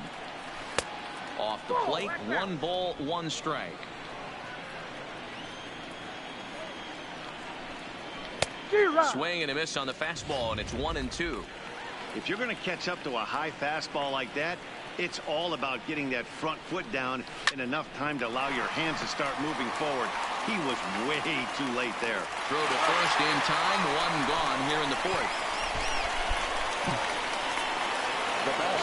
Off the plate, 1 ball, 1 strike. Swing and a miss on the fastball, and it's 1-2. If you're going to catch up to a high fastball like that, it's all about getting that front foot down in enough time to allow your hands to start moving forward. He was way too late there. Throw to first in time, 1 gone here in the 4th.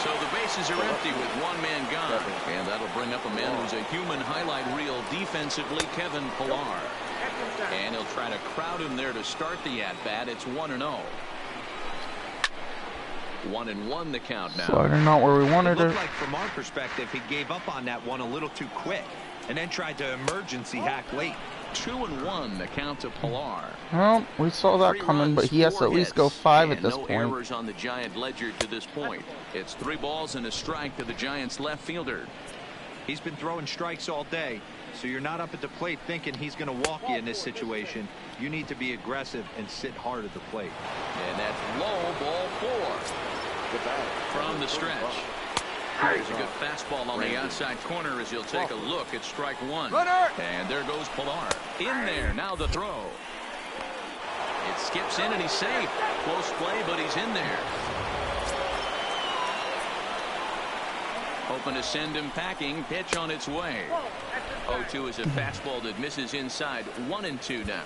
So the bases are empty with 1 man gone, and that'll bring up a man who's a human highlight reel defensively, Kevin Pillar. And he'll try to crowd him there to start the at-bat. It's 1-0. 1-1 the count now. Slider not where we wanted it. It. Looked like from our perspective, he gave up on that one a little too quick, and then tried to emergency hack late. 2-1 the count to Pillar. Well, we saw that coming, but he has to at least go 5 at this no point. Errors on the Giant ledger to this point. It's 3 balls and a strike to the Giants left fielder. He's been throwing strikes all day, so you're not up at the plate thinking he's going to walk you in this situation. You need to be aggressive and sit hard at the plate. And that's low, ball 4. From the stretch. Here's a good fastball on the outside corner as he'll take a look at strike 1. And there goes Pillar. In there, now the throw. It skips in and he's safe. Close play, but he's in there. Hoping to send him packing. Pitch on its way. 0-2 is a fastball that misses inside. 1-2 now.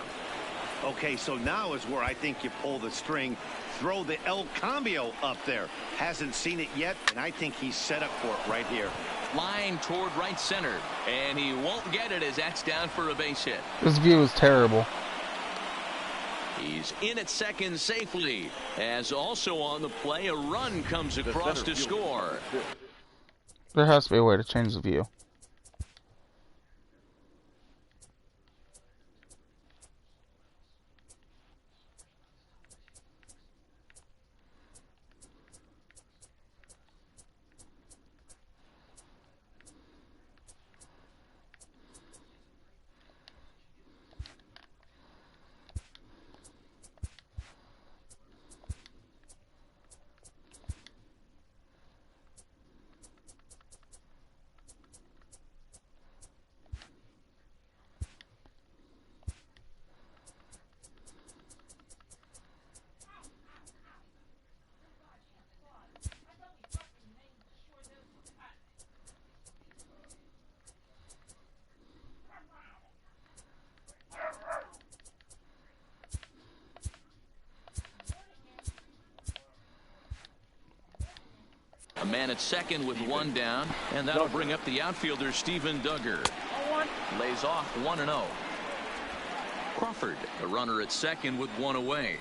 Okay, so now is where I think you pull the string. Throw the El Cambio up there. Hasn't seen it yet, and I think he's set up for it right here. Line toward right center, and he won't get it as that's down for a base hit. This view is terrible. He's in at second safely, as also on the play a run comes across to score. There has to be a way to change the view. A man at second with 1 down, and that'll bring up the outfielder Steven Duggar. Lays off 1-0. Crawford, a runner at second with 1 away.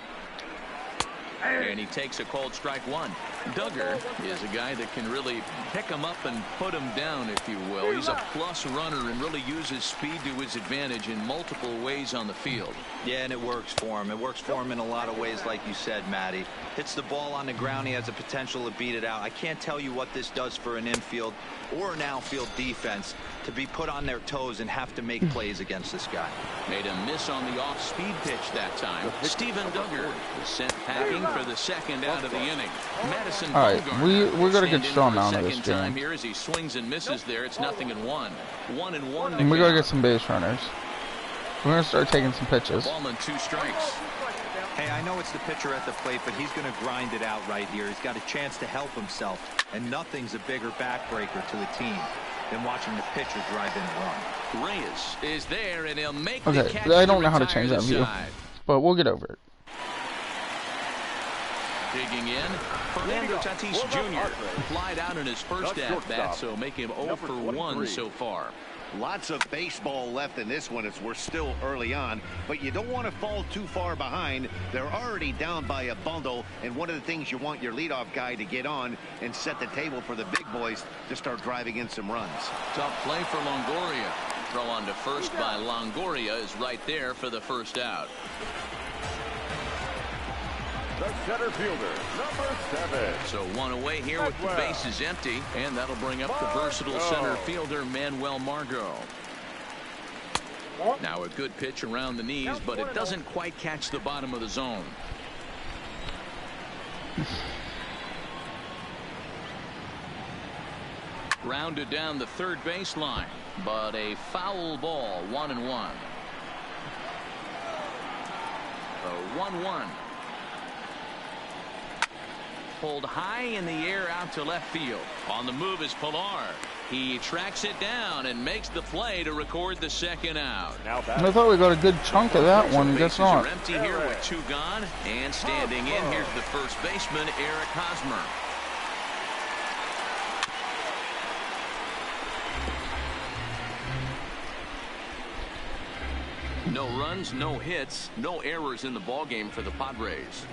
And he takes a called strike 1. Duggar is a guy that can really pick him up and put him down, if you will. He's a plus runner and really uses speed to his advantage in multiple ways on the field. Yeah, and it works for him. It works for him in a lot of ways, like you said, Matty. Hits the ball on the ground. He has the potential to beat it out. I can't tell you what this does for an infield or an outfield defense to be put on their toes and have to make plays against this guy. Made a miss on the off-speed pitch that time. Steven Duggar is sent packing for the second out of the inning. Madison All right, we're gonna get strong out of this game. Here as he swings and misses there, it's 0-1. 1-1. And we're gonna get some base runners. We're gonna start taking some pitches. Ball and 2 strikes. Hey, I know it's the pitcher at the plate, but he's going to grind it out right here. He's got a chance to help himself, and nothing's a bigger backbreaker to the team than watching the pitcher drive in a run. Reyes is there, and he'll make the catch. I don't know how to change that view, but we'll get over it. Digging in, Fernando Tatis Jr. flied out in his first at-bat, so make him 0 for 1 so far. Lots of baseball left in this one as we're still early on, but you don't want to fall too far behind. They're already down by a bundle, and one of the things you want your leadoff guy to get on and set the table for the big boys to start driving in some runs. Tough play for Longoria. Throw on to first by Longoria is right there for the first out. The center fielder, number 7. So one away here with the bases empty, and that'll bring up the versatile center fielder Manuel Margot. Now a good pitch around the knees, but it doesn't quite catch the bottom of the zone. Grounded down the third baseline, but a foul ball, 1-1. The 1-1. Pulled high in the air out to left field. On the move is Pilar. He tracks it down and makes the play to record the second out. I thought we got a good chunk of that one. Guess not. Bases are empty here with 2 gone, and standing in, here's the first baseman, Eric Hosmer. No runs, no hits, no errors in the ballgame for the Padres.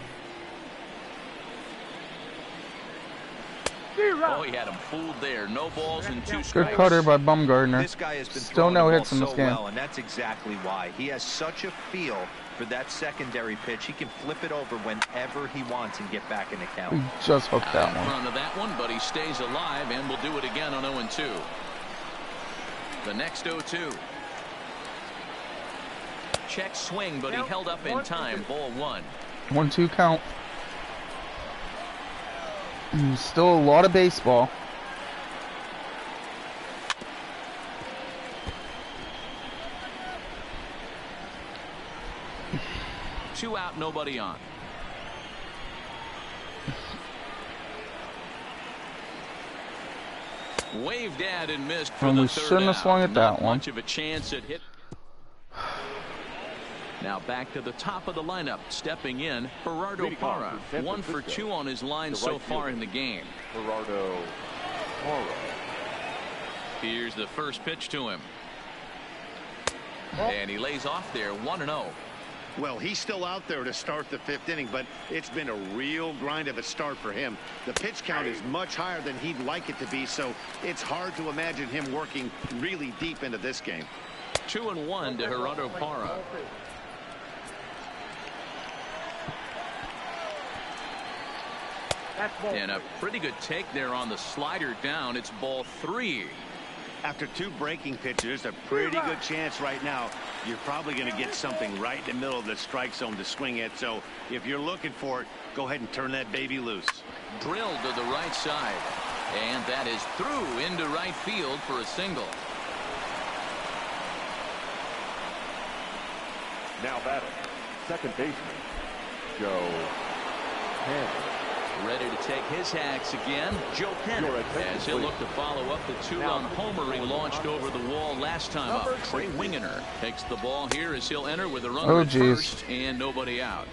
Oh, he had him fooled there. No balls and 2 strikes. Good cutter by Bumgardner. This guy has been still no hits in this so game. Well, and that's exactly why. He has such a feel for that secondary pitch. He can flip it over whenever he wants and get back in the count. He just hooked that In one. front of that one, but he stays alive and will do it again on 0-2. The next 0-2. Check swing, but he held up in time. Ball 1. 1-2 count. Still a lot of baseball. Two out, nobody on. Waved at and missed for And the we third shouldn't have out. swung at Not that one. much of a chance at hit. Now back to the top of the lineup, stepping in, Gerardo Parra. 1 for 2 on his line so far in the game. Gerardo Parra. Here's the first pitch to him. And he lays off there, 1-0. Well, he's still out there to start the 5th inning, but it's been a real grind of a start for him. The pitch count is much higher than he'd like it to be, so it's hard to imagine him working really deep into this game. 2-1 to Gerardo Parra. And a pretty good take there on the slider down. It's ball 3. After 2 breaking pitches, there's a pretty good chance right now you're probably going to get something right in the middle of the strike zone to swing at. So if you're looking for it, go ahead and turn that baby loose. Drilled to the right side. And that is through into right field for a single. Now batting, second baseman, Joe Hannon. Ready to take his hacks again, Joe Penn, as he'll look to follow up the 2-run homer he launched over the wall last time up. Trey Wingener takes the ball here as he'll enter with a runner at first and nobody out.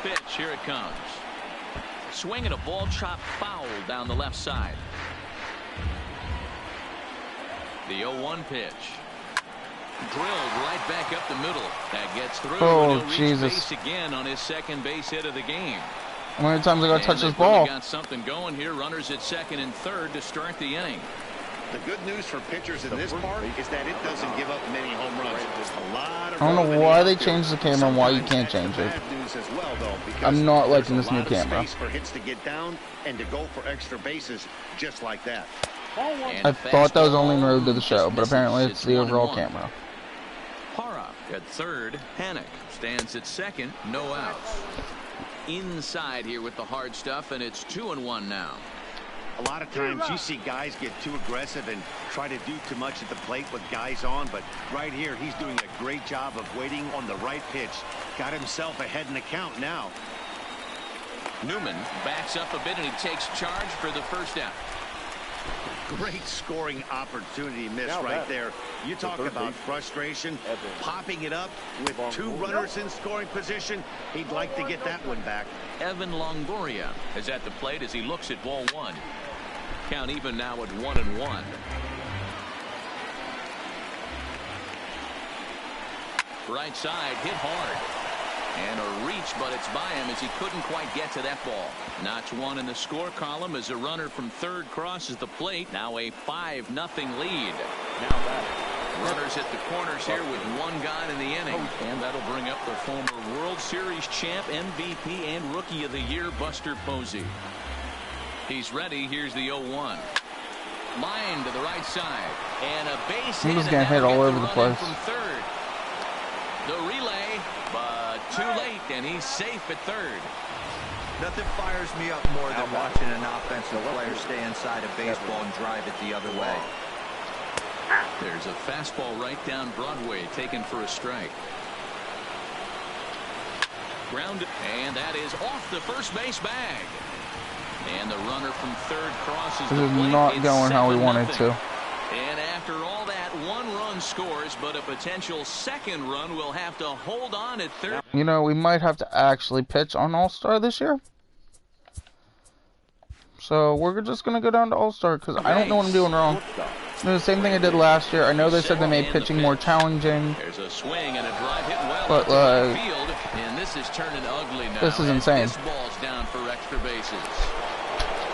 Pitch, here it comes. Swinging a ball chopped foul down the left side. The 0-1 pitch. Drilled right back up the middle. That gets through. Oh, and he'll Jesus. reach base again on his second base hit of the game. How many times I got to touch this ball? ball? Got something going here. Runners at second and third to start the inning. The good news for pitchers in this part is that it doesn't give up many home runs. A lot of I don't know why they changed the camera and why you can't change it. I'm not liking this new camera. For hits to get down and to go for extra bases just like that. I thought that was only in Road to the Show, but apparently it's the overall camera. Parra at third. Hannock stands at second. No outs. Inside here with the hard stuff, and it's 2-1 now. A lot of times you see guys get too aggressive and try to do too much at the plate with guys on, but right here he's doing a great job of waiting on the right pitch. Got himself ahead in the count now. Newman backs up a bit and he takes charge for the first out. Great scoring opportunity missed Now right that, there. You talk about frustration, popping it up with two runners in scoring position. He'd like to get that one back. Evan Longoria is at the plate as he looks at ball one. Count even now at 1-1. Right side hit hard. And a reach, but it's by him as he couldn't quite get to that ball. Notch one in the score column as a runner from third crosses the plate. Now a 5-0 lead. Now that. Runners at the corners here with one gone in the inning. And that'll bring up the former World Series champ, MVP, and Rookie of the Year, Buster Posey. He's ready. Here's the 0-1. Line to the right side. And a base hit. He's getting hit all over the place. From third. The relay, but too late, and he's safe at third. Nothing fires me up more than watching an offensive player stay inside a baseball and drive it the other way. There's a fastball right down Broadway, taken for a strike. Grounded, and that is off the first base bag. And the runner from third crosses the plate. This is not going how we wanted to. And after all that, one run scores, but a potential second run will have to hold on at third. You know, we might have to actually pitch on All-Star this year. So we're just going to go down to All-Star because I don't know what I'm doing wrong. The same thing I did last year. I know they said they made pitching more challenging. There's a swing and a drive hit well but the field, and this is turning ugly now. This is insane. This ball's down for extra bases.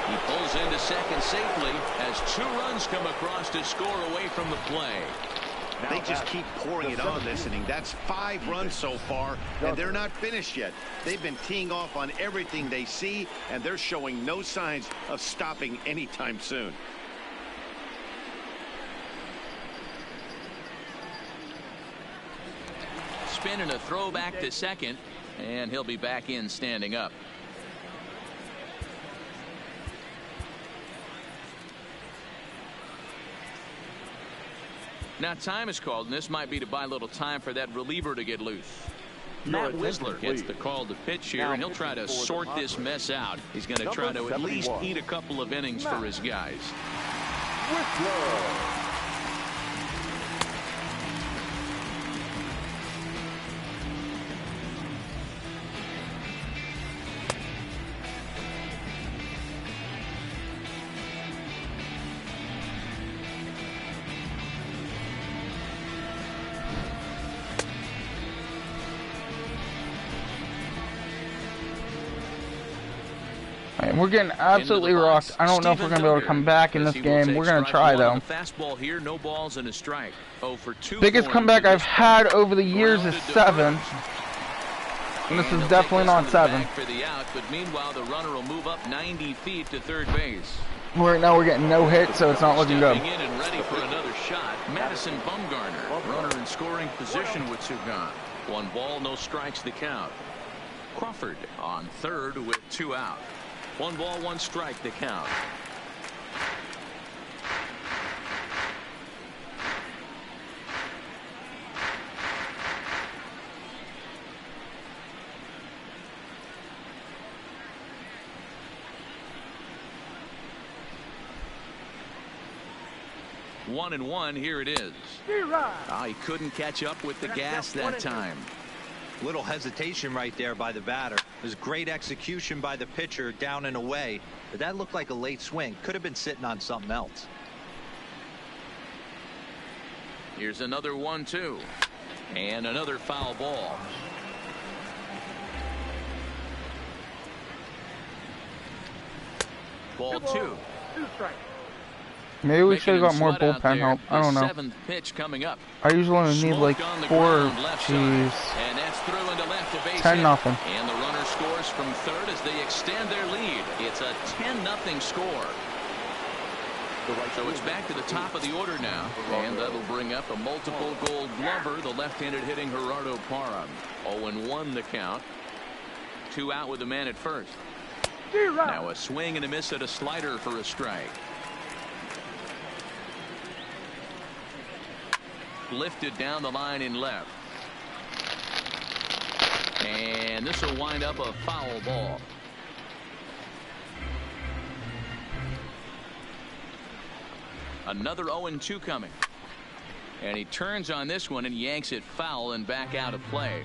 He pulls into second safely as two runs come across to score away from the play. They just keep pouring it on this inning. That's 5 runs so far, and they're not finished yet. They've been teeing off on everything they see, and they're showing no signs of stopping anytime soon. Spin and a throw back to second, and he'll be back in standing up. Now time is called, and this might be to buy a little time for that reliever to get loose. Matt Wisler gets the call to pitch here, and he'll try to sort this mess out. He's going to try to at least eat a couple of innings for his guys. Wisler. We're getting absolutely rocked. I don't know if we're going to be able to come back in this game. We're going to try, though. Fastball here, no balls and a strike. 0 for 2. Biggest comeback I've had over the years is 7. And this is definitely not 7. For the out, but meanwhile, the runner will move up 90 feet to third base. Right now, we're getting no hits, so it's not looking good. Stepping in and ready for another shot, Madison Bumgarner. Runner in scoring position with 2 gone. 1 ball, no strikes the count. Crawford on third with 2 out. 1 ball, 1 strike to count. One and one, here it is. He couldn't catch up with the gas that time. Little hesitation right there by the batter. There's great execution by the pitcher down and away, but that looked like a late swing. Could have been sitting on something else. Here's another 1-2 and another foul ball. Ball 2. Maybe we should have got more bullpen help. I don't know. 7th pitch coming up. I usually only need like 4. Jeez. And that's through into left to base 10-0. And the runner scores from third as they extend their lead. It's a 10-0 score. So it's back to the top of the order now. And that'll bring up a multiple gold glover, the left-handed hitting Gerardo Parra. 0-1 the count. 2 out with the man at first. Now a swing and a miss at a slider for a strike. Lifted down the line in left. And this will wind up a foul ball. Another 0-2 coming. And he turns on this one and yanks it foul and back out of play.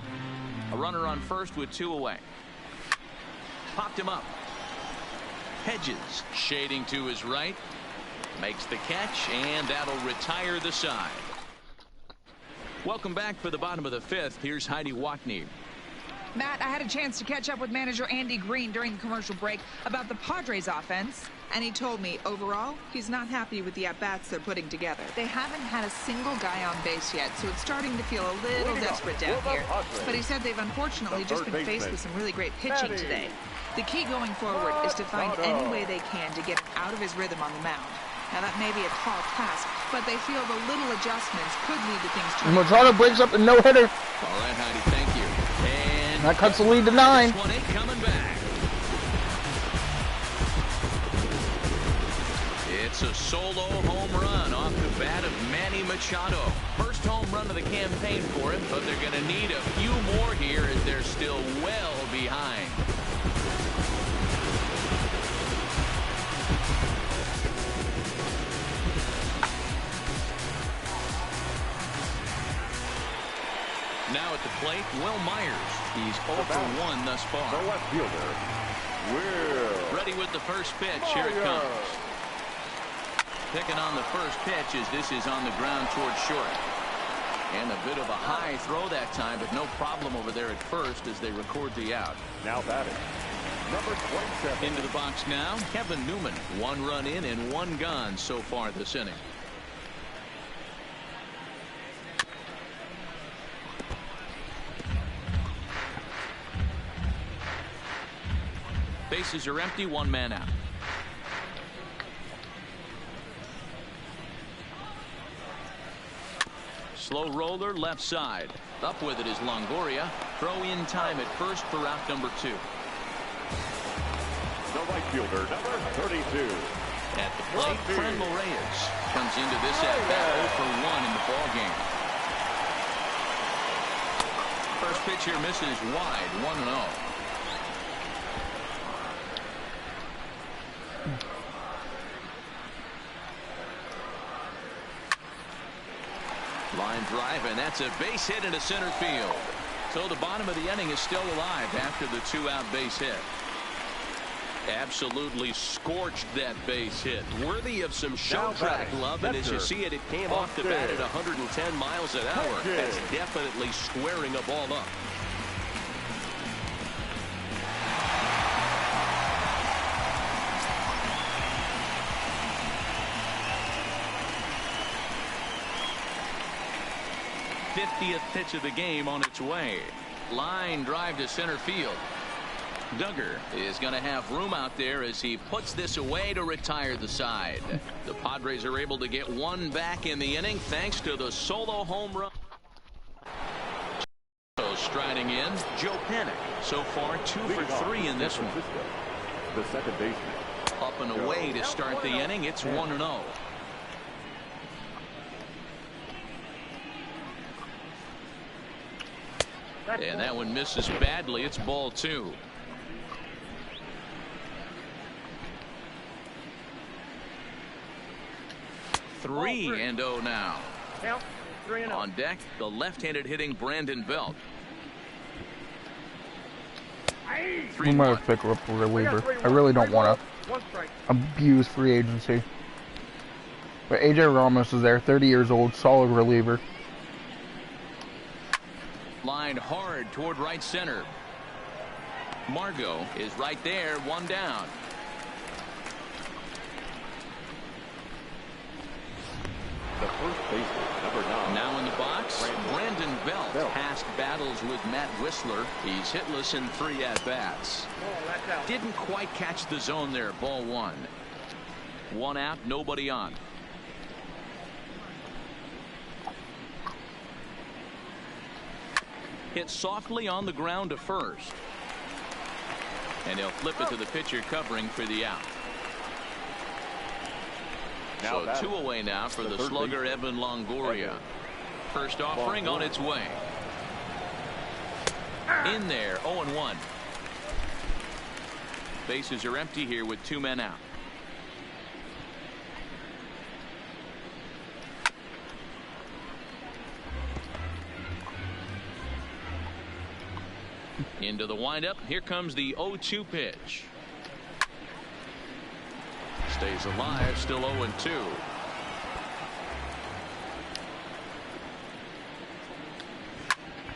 A runner on first with 2 away. Popped him up. Hedges shading to his right. Makes the catch, and that'll retire the side. Welcome back for the bottom of the 5th. Here's Heidi Watney. Matt, I had a chance to catch up with manager Andy Green during the commercial break about the Padres offense, and he told me overall he's not happy with the at-bats they're putting together. They haven't had a single guy on base yet, so it's starting to feel a little desperate down here. But he said they've unfortunately just been faced with some really great pitching today. The key going forward is to find any way they can to get him out of his rhythm on the mound. Now, that may be a tall task, but they feel the little adjustments could lead to things turning. Machado breaks up a no-hitter. All right, Heidi, thank you. And that cuts the lead to 9. This one ain't coming back. It's a solo home run off the bat of Manny Machado. First home run of the campaign for him, but they're going to need a few more here as they're still well behind. Now at the plate, Will Myers. He's 0 for 1 thus far. The left fielder, Will. Ready with the first pitch. Here it comes. Picking on the first pitch as this is on the ground towards short. And a bit of a high throw that time, but no problem over there at first as they record the out. Now batting, number 27. Into the box now, Kevin Newman. 1 run in and 1 gone so far this inning. Bases are empty, 1 man out. Slow roller left side. Up with it is Longoria. Throw in time at first for out number 2. The right fielder, number 32. At the plate, Franmil Reyes comes into this at bat 0 for 1 in the ball game. First pitch here misses wide, 1-0. Line drive, and that's a base hit into center field. So the bottom of the inning is still alive after the 2-out base hit. Absolutely scorched that base hit. Worthy of some show track love, and as you see it, it came off the bat at 110 miles an hour. That's definitely squaring a ball up. th pitch of the game on its way. Line drive to center field. Duggar is going to have room out there as he puts this away to retire the side. The Padres are able to get 1 back in the inning thanks to the solo home run. Striding in, Joe Panic. So far 2 for 3 in this one. The second baseman. Up and away to start the inning. It's 1-0. And that one misses badly. It's ball 2. Three and 0 now. On deck, the left-handed hitting Brandon Belt. I'm going to pick up a reliever. I really don't want to abuse free agency. But AJ Ramos is there, 30 years old, solid reliever. Lined hard toward right center. Margot is right there, 1 down. The first baseman, number 9. Now in the box, Brandon Belt. Past battles with Matt Whistler. He's hitless in 3 at-bats. Didn't quite catch the zone there. Ball 1. 1 out, nobody on. Hit softly on the ground to first. And he'll flip it to the pitcher covering for the out. So 2 away now for the slugger Evan Longoria. First offering on its way. In there, 0-1. Bases are empty here with 2 men out. Into the windup. Here comes the 0-2 pitch. Stays alive. Still 0-2.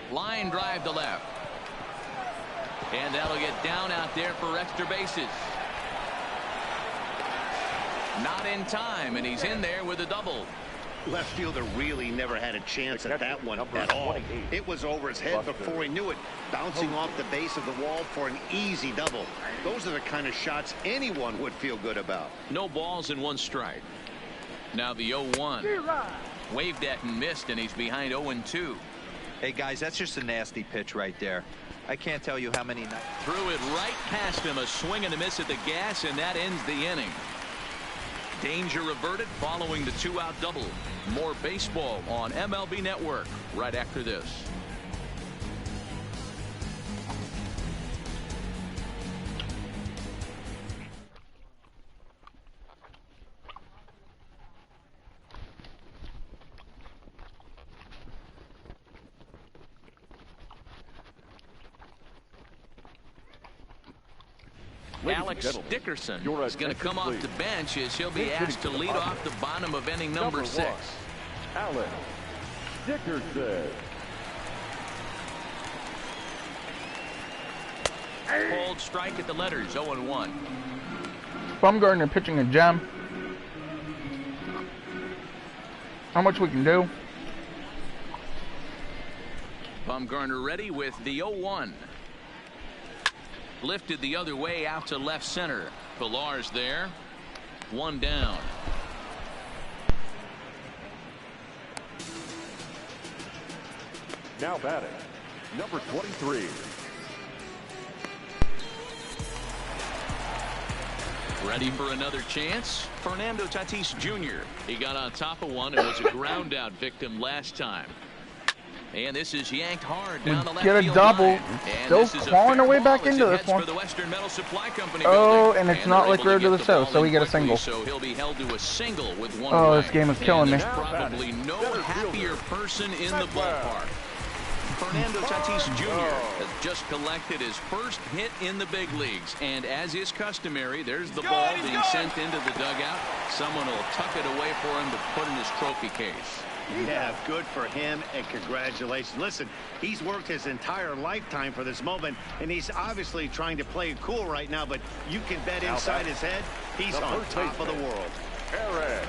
Line drive to left. And that'll get down out there for extra bases. Not in time, and he's in there with a double. Left fielder really never had a chance at that one at all. It was over his head before he knew it, bouncing off the base of the wall for an easy double. Those are the kind of shots anyone would feel good about. No balls and 1 strike. Now the 0-1. Waved at and missed, and he's behind 0-2. Hey, guys, that's just a nasty pitch right there. I can't tell you how many. Threw it right past him. A swing and a miss at the gas, and that ends the inning. Danger averted following the 2-out double. More baseball on MLB Network right after this. Alex Dickerson is going to come off the bench as he'll be asked to lead off the bottom of inning number 6. Alex Dickerson. Cold strike at the letters, 0-1. Bumgarner pitching a gem. How much we can do? Bumgarner ready with the 0-1. Lifted the other way out to left center. Pilar's there. 1 down. Now batting, number 23. Ready for another chance? Fernando Tatis Jr. He got on top of one and was a ground out victim last time. And this is yanked hard down the left get a field double. line. Still clawing our way back into this one. Oh, and it's not like Road to the South, so we get a single. So he'll be held to a single with 1 Oh, away. this game is killing me. There's probably no happier person in the ballpark. Fernando Tatis Jr. has just collected his first hit in the big leagues. And as is customary, there's the ball being sent into the dugout. Someone will tuck it away for him to put in his trophy case. Yeah, good for him, and congratulations. Listen, he's worked his entire lifetime for this moment, and he's obviously trying to play it cool right now, but you can bet inside his head, he's on top of the world. Eric.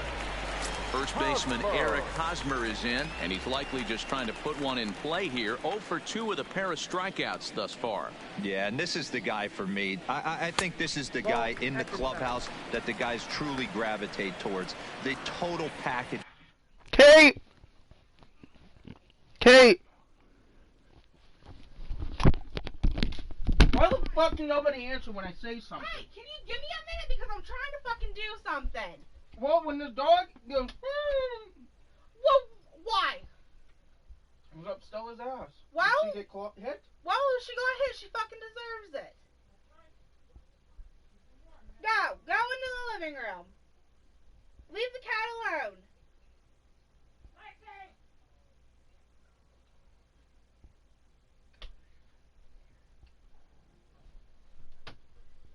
First baseman Eric Hosmer is in, and he's likely just trying to put one in play here. 0 for 2 with a pair of strikeouts thus far. Yeah, and this is the guy for me. I think this is the guy in the clubhouse that the guys truly gravitate towards. The total package. Kate! Kate! Why the fuck do nobody answer when I say something? Hey, can you give me a minute because I'm trying to fucking do something? Well, when the dog goes, Well, why? it was up Stella's ass. Well, Did she get hit? well, if she got hit, she fucking deserves it. Go into the living room. Leave the cat alone.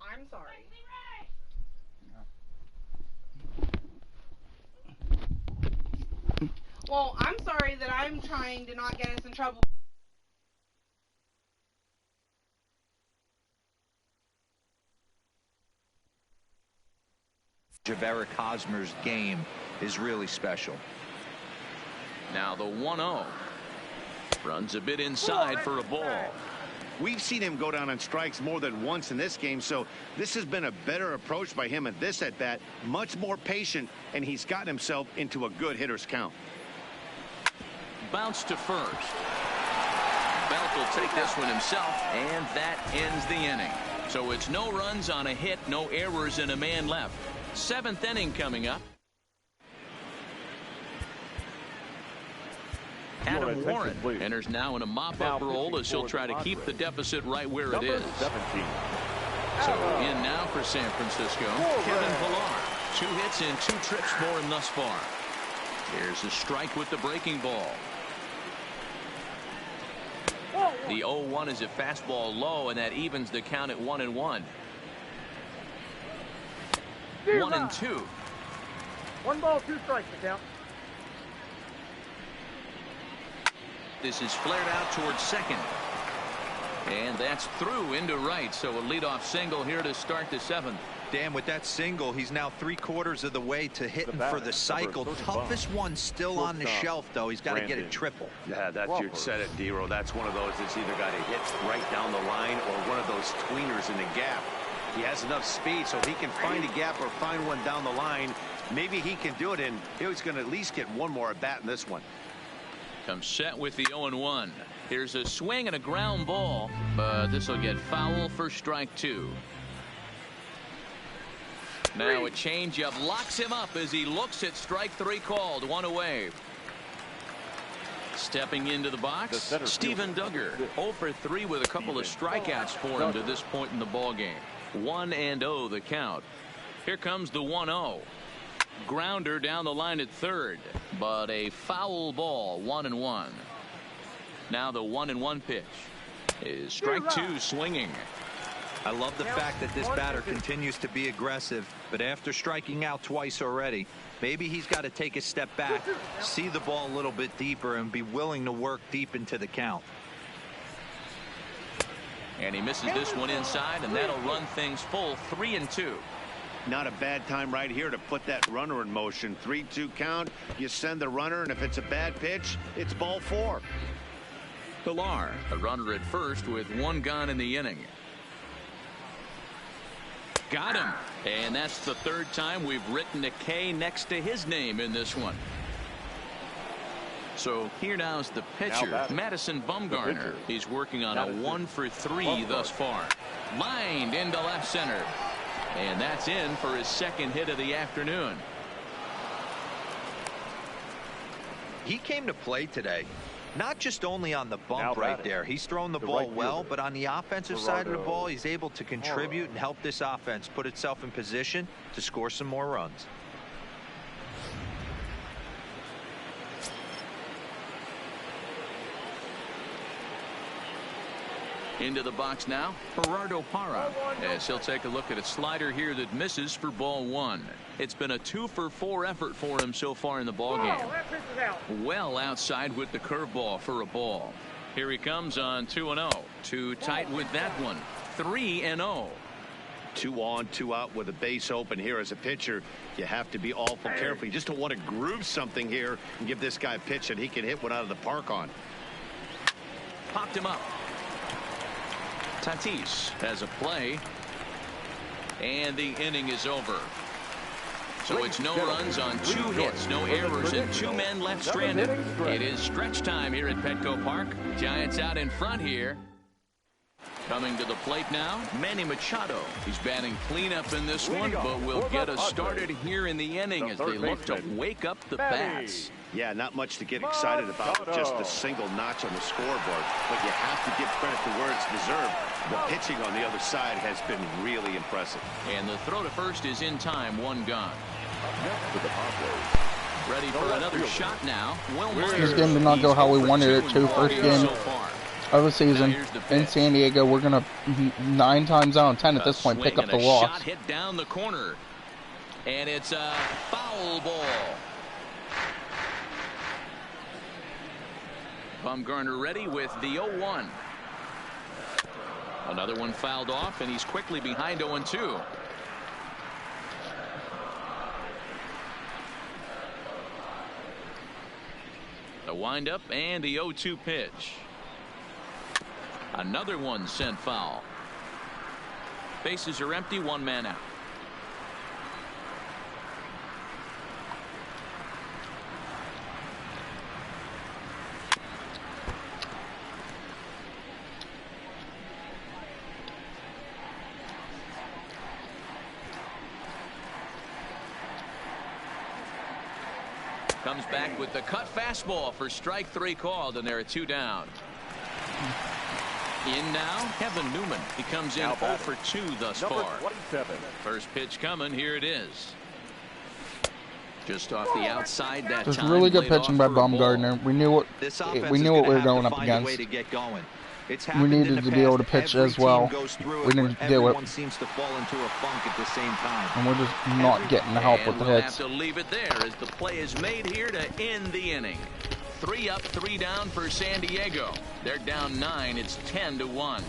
I'm sorry. Well, I'm sorry that I'm trying to not get us in trouble. Eric Hosmer's game is really special. Now the 1-0. Runs a bit inside for a ball. We've seen him go down on strikes more than once in this game, so this has been a better approach by him at this at-bat. Much more patient, and he's gotten himself into a good hitter's count. Bounce to first. Belt will take this one himself, and that ends the inning. So it's no runs on a hit, no errors, and a man left. 7th inning coming up. Adam Warren enters now in a mop-up role as he'll try to keep the deficit right where it is. 17. So in now for San Francisco, Kevin Pilar. 2 hits and 2 trips for him thus far. Here's a strike with the breaking ball. The 0-1 is a fastball low, and that evens the count at 1-1. 1-2. 1 ball, 2 strikes, the count. This is flared out towards second. And that's through into right. So a leadoff single here to start the 7th. Dan, with that single, he's now 3/4 of the way to hitting for the cycle. Toughest one still on the shelf, though. He's got to get it triple. Yeah, that's you said it, D-Row. That's one of those that's either got to hit right down the line or one of those tweeners in the gap. He has enough speed so he can find a gap or find one down the line. Maybe he can do it, and he's going to at least get one more at bat in this one. Comes set with the 0-1. Here's a swing and a ground ball, but this will get foul for strike 2. Now a changeup locks him up as he looks at strike 3 called. 1 away. Stepping into the box, Steven Duggar. 0 for 3 with a couple of strikeouts for him to this point in the ball game. 1-0 the count. Here comes the 1-0. Grounder down the line at third, but a foul ball. 1-1. Now the 1-1 pitch is strike 2 swinging. I love the fact that this batter continues to be aggressive, but after striking out twice already, maybe he's got to take a step back, see the ball a little bit deeper, and be willing to work deep into the count. And he misses this one inside, and that'll run things full. 3-2. Not a bad time right here to put that runner in motion. 3-2 count. You send the runner, and if it's a bad pitch, it's ball 4. Pilar, a runner at first with 1 gone in the inning. Got him. And that's the 3rd time we've written a K next to his name in this one. So here now is the pitcher, Madison Bumgarner. He's working on a 1 for 3 thus far. Lined into left center. And that's in for his 2nd hit of the afternoon. He came to play today. Not just only on the bump right there. He's thrown the ball well, but on the offensive side of the ball, he's able to contribute and help this offense put itself in position to score some more runs. Into the box now, Gerardo Parra, as he'll take a look at a slider here that misses for ball 1. It's been a 2 for 4 effort for him so far in the ball game. Well outside with the curveball for a ball. Here he comes on 2-0. Too tight with that one. 3-0. 2 on, 2 out with a base open here as a pitcher. You have to be awful careful. You just don't want to groove something here and give this guy a pitch that he can hit one out of the park on. Popped him up. Tatis has a play, and the inning is over. So it's no runs on 2 hits, no errors, and 2 men left stranded. It is stretch time here at Petco Park. Giants out in front here. Coming to the plate now, Manny Machado. He's batting cleanup in this one, but will get us started here in the inning as they look to wake up the bats. Yeah, not much to get excited about, just a single notch on the scoreboard. But you have to give credit to where it's deserved. The pitching on the other side has been really impressive. And the throw to first is in time, 1 gone. Ready for another shot now. This game did not go how we wanted it to. First game of the season in San Diego. We're going to 9 times out of 10 at this point pick up the loss. Shot hit down the corner. And it's a foul ball. Bumgarner ready with the 0-1. Another one fouled off, and he's quickly behind 0-2. The windup and the 0-2 pitch. Another one sent foul. Bases are empty, 1 man out. Comes back with the cut fastball for strike 3 called, and there are 2 down. In now, Kevin Newman. He comes in 0 for 2 thus far. First pitch coming. Here it is. Just off the outside that Just time. Really good pitching by Bumgarner. We knew what we were going up against. To get going. It's We needed in the to be able to past. pitch Every as well. team goes through We it didn't where do it. everyone seems to fall into a funk at the same time. And we're just not getting the help with the we'll hits. have to leave it there as the play is made here to end the inning. 3 up, 3 down for San Diego. They're down 9. It's 10-1.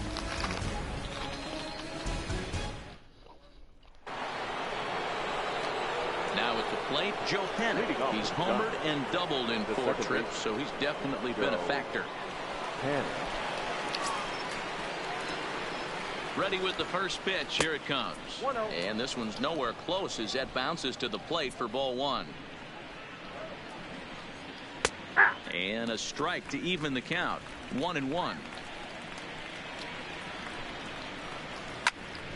Now at the plate, Joe Panic. He's homered and doubled in 4 trips, so he's definitely been a factor. Ready with the first pitch. Here it comes. And this one's nowhere close as that bounces to the plate for ball 1. And a strike to even the count. 1-1.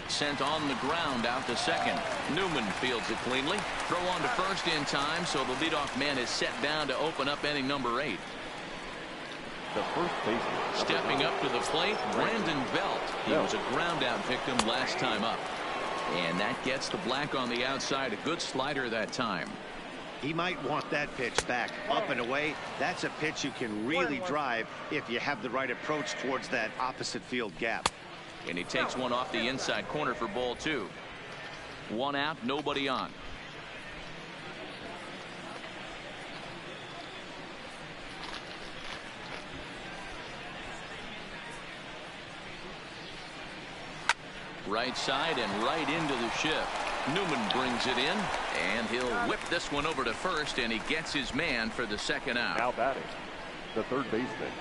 Sent on the ground out to second. Newman fields it cleanly. Throw on to first in time, so the leadoff man is set down to open up inning number 8. The first baseman. Stepping up to the plate, Brandon Belt. He was a ground out victim last time up. And that gets the black on the outside. A good slider that time. He might want that pitch back up and away. That's a pitch you can really drive if you have the right approach towards that opposite field gap. And he takes one off the inside corner for ball 2. 1 out, nobody on. Right side and right into the shift. Newman brings it in, and he'll whip this one over to first, and he gets his man for the second out. Now batting, the third baseman.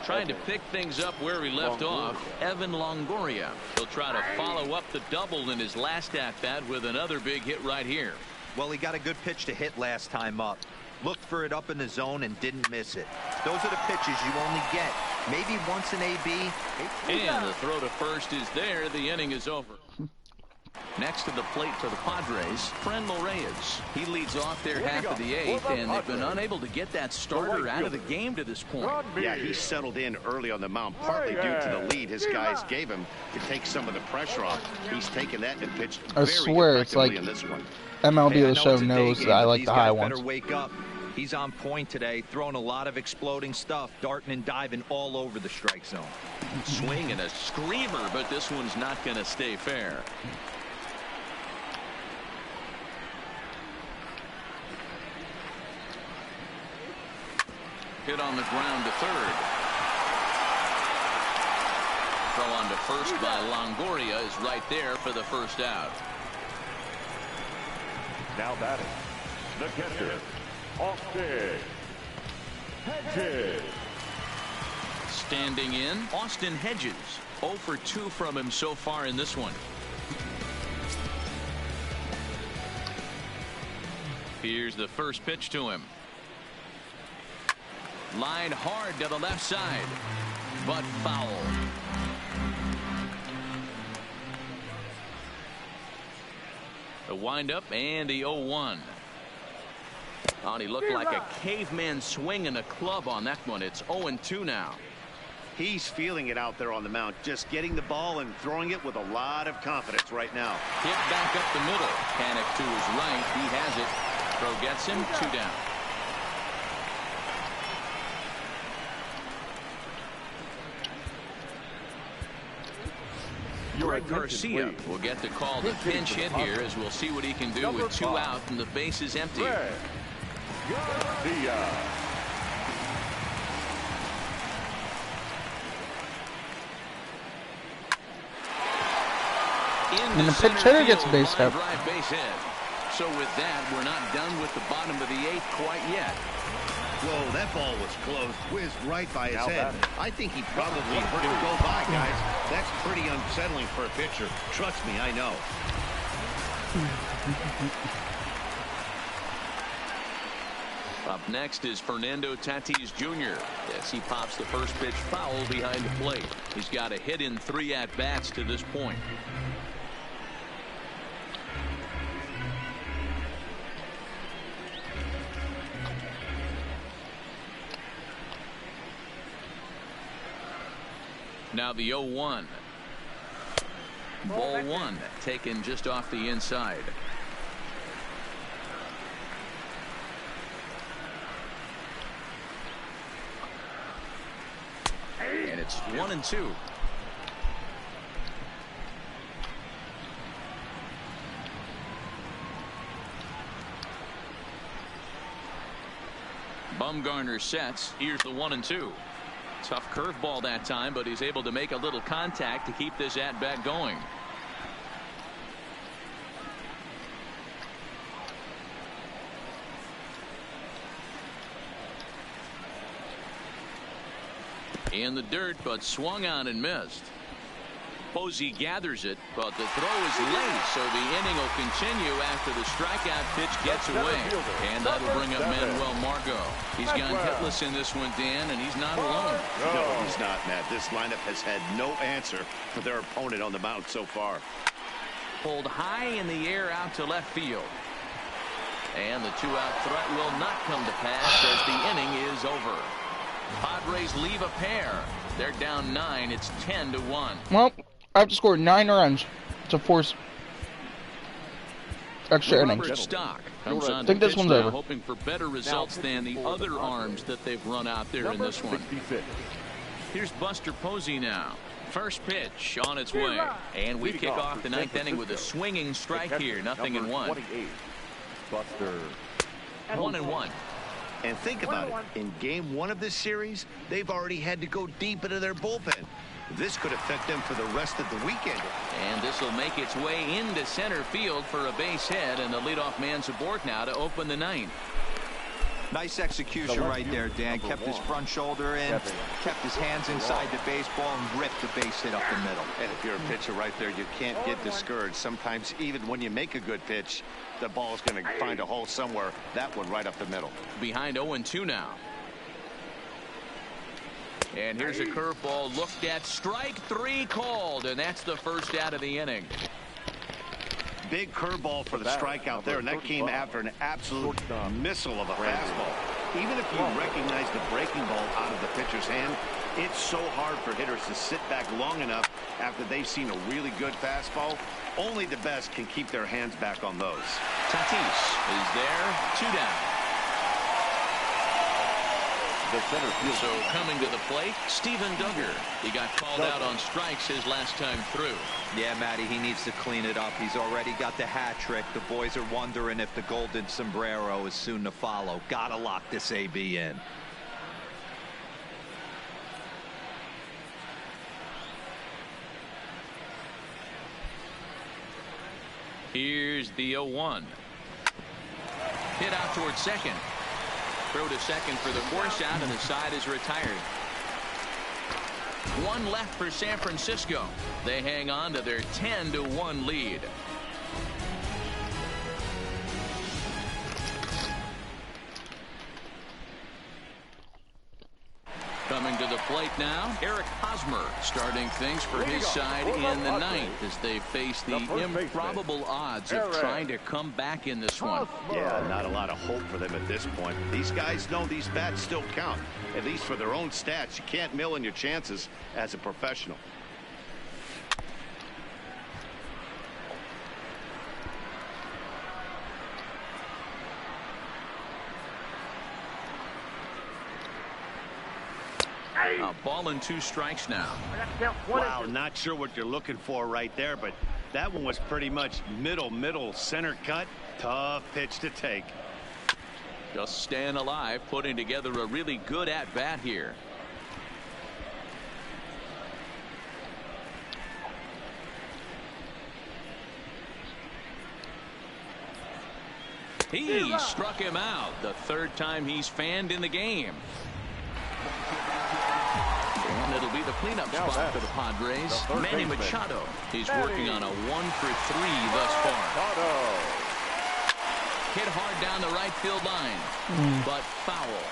Trying to pick things up where he left off, Evan Longoria. He'll try to follow up the double in his last at-bat with another big hit right here. Well, he got a good pitch to hit last time up. Looked for it up in the zone and didn't miss it. Those are the pitches you only get maybe once in AB. And the throw to first is there. The inning is over. Next to the plate for the Padres, Franmil Reyes. He leads off their half of the 8th, and they've been unable to get that starter out of the game to this point. Yeah, he settled in early on the mound, partly due to the lead his guys gave him to take some of the pressure off. He's taken that and pitched I very swear it's like in this one. MLB Hey, The Show knows that I like the high ones. Better wake up. He's on point today, throwing a lot of exploding stuff, darting and diving all over the strike zone. Swing and a screamer, but this one's not going to stay fair. Hit on the ground to third. Throw on to first by Longoria is right there for the first out. Now batting, the catcher, Austin Hedges. Standing in, Austin Hedges. 0 for 2 from him so far in this one. Here's the first pitch to him. Line hard to the left side, but foul. The windup and the 0-1. Oh, and he looked like a caveman swinging a club on that one. It's 0-2 now. He's feeling it out there on the mound, just getting the ball and throwing it with a lot of confidence right now. Hit back up the middle. Panic to his right. He has it. Throw gets him. 2 down. Greg Garcia will get the call the pinch hit here, as we'll see what he can do with 2 out and the base is empty. And the pitch hitter gets a base hit. So with that, we're not done with the bottom of the 8th quite yet. Whoa, that ball was close. Whizzed right by his head. I think he probably heard him go by, guys. That's pretty unsettling for a pitcher. Trust me, I know. Up next is Fernando Tatis Jr. as he pops the first pitch foul behind the plate. He's got a hit in 3 at-bats to this point. Now the 0-1. Ball 1 taken just off the inside. And it's It's 1-2. Bumgarner sets. Here's the 1-2. Tough curveball that time, but he's able to make a little contact to keep this at bat going. In the dirt, but swung on and missed. Posey gathers it, but the throw is late, so the inning will continue after the strikeout pitch gets away. And that'll bring up Manuel Margot. He's gone hitless in this one, Dan, and he's not alone. No, he's not, Matt. This lineup has had no answer for their opponent on the mound so far. Pulled high in the air out to left field. And the two-out threat will not come to pass as the inning is over. Padres leave a pair. They're down 9. It's 10-1. Well, I have to score 9 runs to force extra innings. Robert Stock comes on I think to this pitch one's now, over. hoping for better results than the other arms that they've run out there in this one. Here's Buster Posey now. First pitch on its way. And we kick off the 9th inning with a swinging strike here. 0-1. Buster. 1-1. And think about it. In game 1 of this series, they've already had to go deep into their bullpen. This could affect them for the rest of the weekend. And this will make its way into center field for a base hit, and the leadoff man's aboard now to open the 9th. Nice execution right there, Dan. Kept his front shoulder in, kept his hands inside the baseball, and ripped the base hit up the middle. And if you're a pitcher right there, you can't get discouraged. Sometimes even when you make a good pitch, the ball's going to find a hole somewhere. That one right up the middle. Behind 0-2 now. And here's a curveball looked at. Strike 3 called, and that's the first out of the inning. Big curveball for the strikeout there, and that came after an absolute missile of a fastball. Even if you recognize the breaking ball out of the pitcher's hand, it's so hard for hitters to sit back long enough after they've seen a really good fastball. Only the best can keep their hands back on those. Tatis is there. 2 down. The center field. So coming to the plate, Steven Duggar. He got called out on strikes his last time through. Yeah, Matty, he needs to clean it up. He's already got the hat trick. The boys are wondering if the golden sombrero is soon to follow. Gotta lock this AB in. Here's the 0-1. Hit out towards second. Throw to second for the force out, and the side is retired. 1 left for San Francisco. They hang on to their 10-1 lead. Coming to the plate now, Eric Hosmer starting things for his side in the 9th as they face the improbable odds of trying to come back in this one. Yeah, not a lot of hope for them at this point. These guys know these bats still count, at least for their own stats. You can't mill in your chances as a professional. A ball and 2 strikes now. Wow, not sure what you're looking for right there, but that one was pretty much middle center cut. Tough pitch to take. Just staying alive, putting together a really good at bat here. He struck him out, the 3rd time he's fanned in the game. And it'll be the cleanup spot for the Padres. Manny Machado. He's working on a 1-for-3 thus far. Hit hard down the right field line, but foul.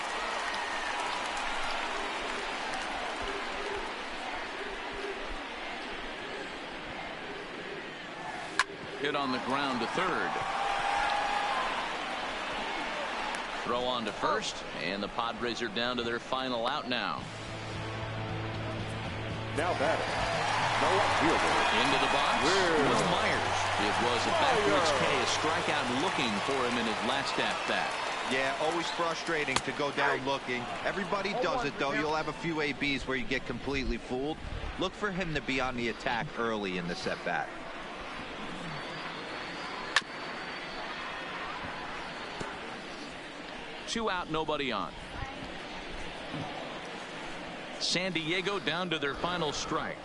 Hit on the ground to third. Throw on to first, and the Padres are down to their final out now. Now batting. No fielder. Into the box was Myers. It was a backwards K, a strikeout looking for him in his last at bat. Yeah, always frustrating to go down looking. Everybody does it, though. You'll have a few ABs where you get completely fooled. Look for him to be on the attack early in the set-bat. Two out, nobody on. San Diego down to their final strike.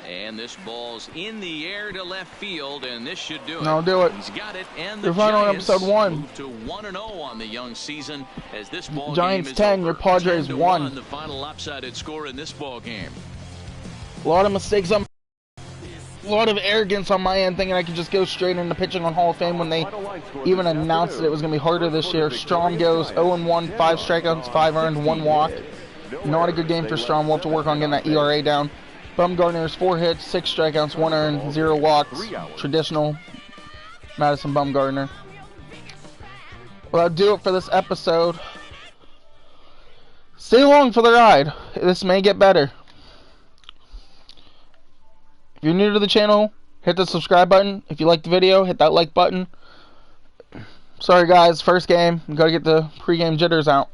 And this ball's in the air to left field, and this should do it. No, do it. He's got it, and You're the final on Giants episode 1. move to 1-0 on the young season as this ball Giants game is 10, over. your Padres 1. The final lopsided score in this ball game. A lot of mistakes on, a lot of arrogance on my end, thinking I could just go straight into pitching on Hall of Fame when they even announced that it was going to be harder this year. Strom goes 0-1, 5 strikeouts, 5 earned, 1 walk. Not a good game for Strom. We'll have to work on getting that ERA down. Bumgarner's 4 hits, 6 strikeouts, 1 earned, 0 walks. Traditional Madison Bumgarner. Well, that'll do it for this episode. Stay along for the ride. This may get better. If you're new to the channel, hit the subscribe button. If you like the video, hit that like button. Sorry guys, first game. Gotta get the pregame jitters out.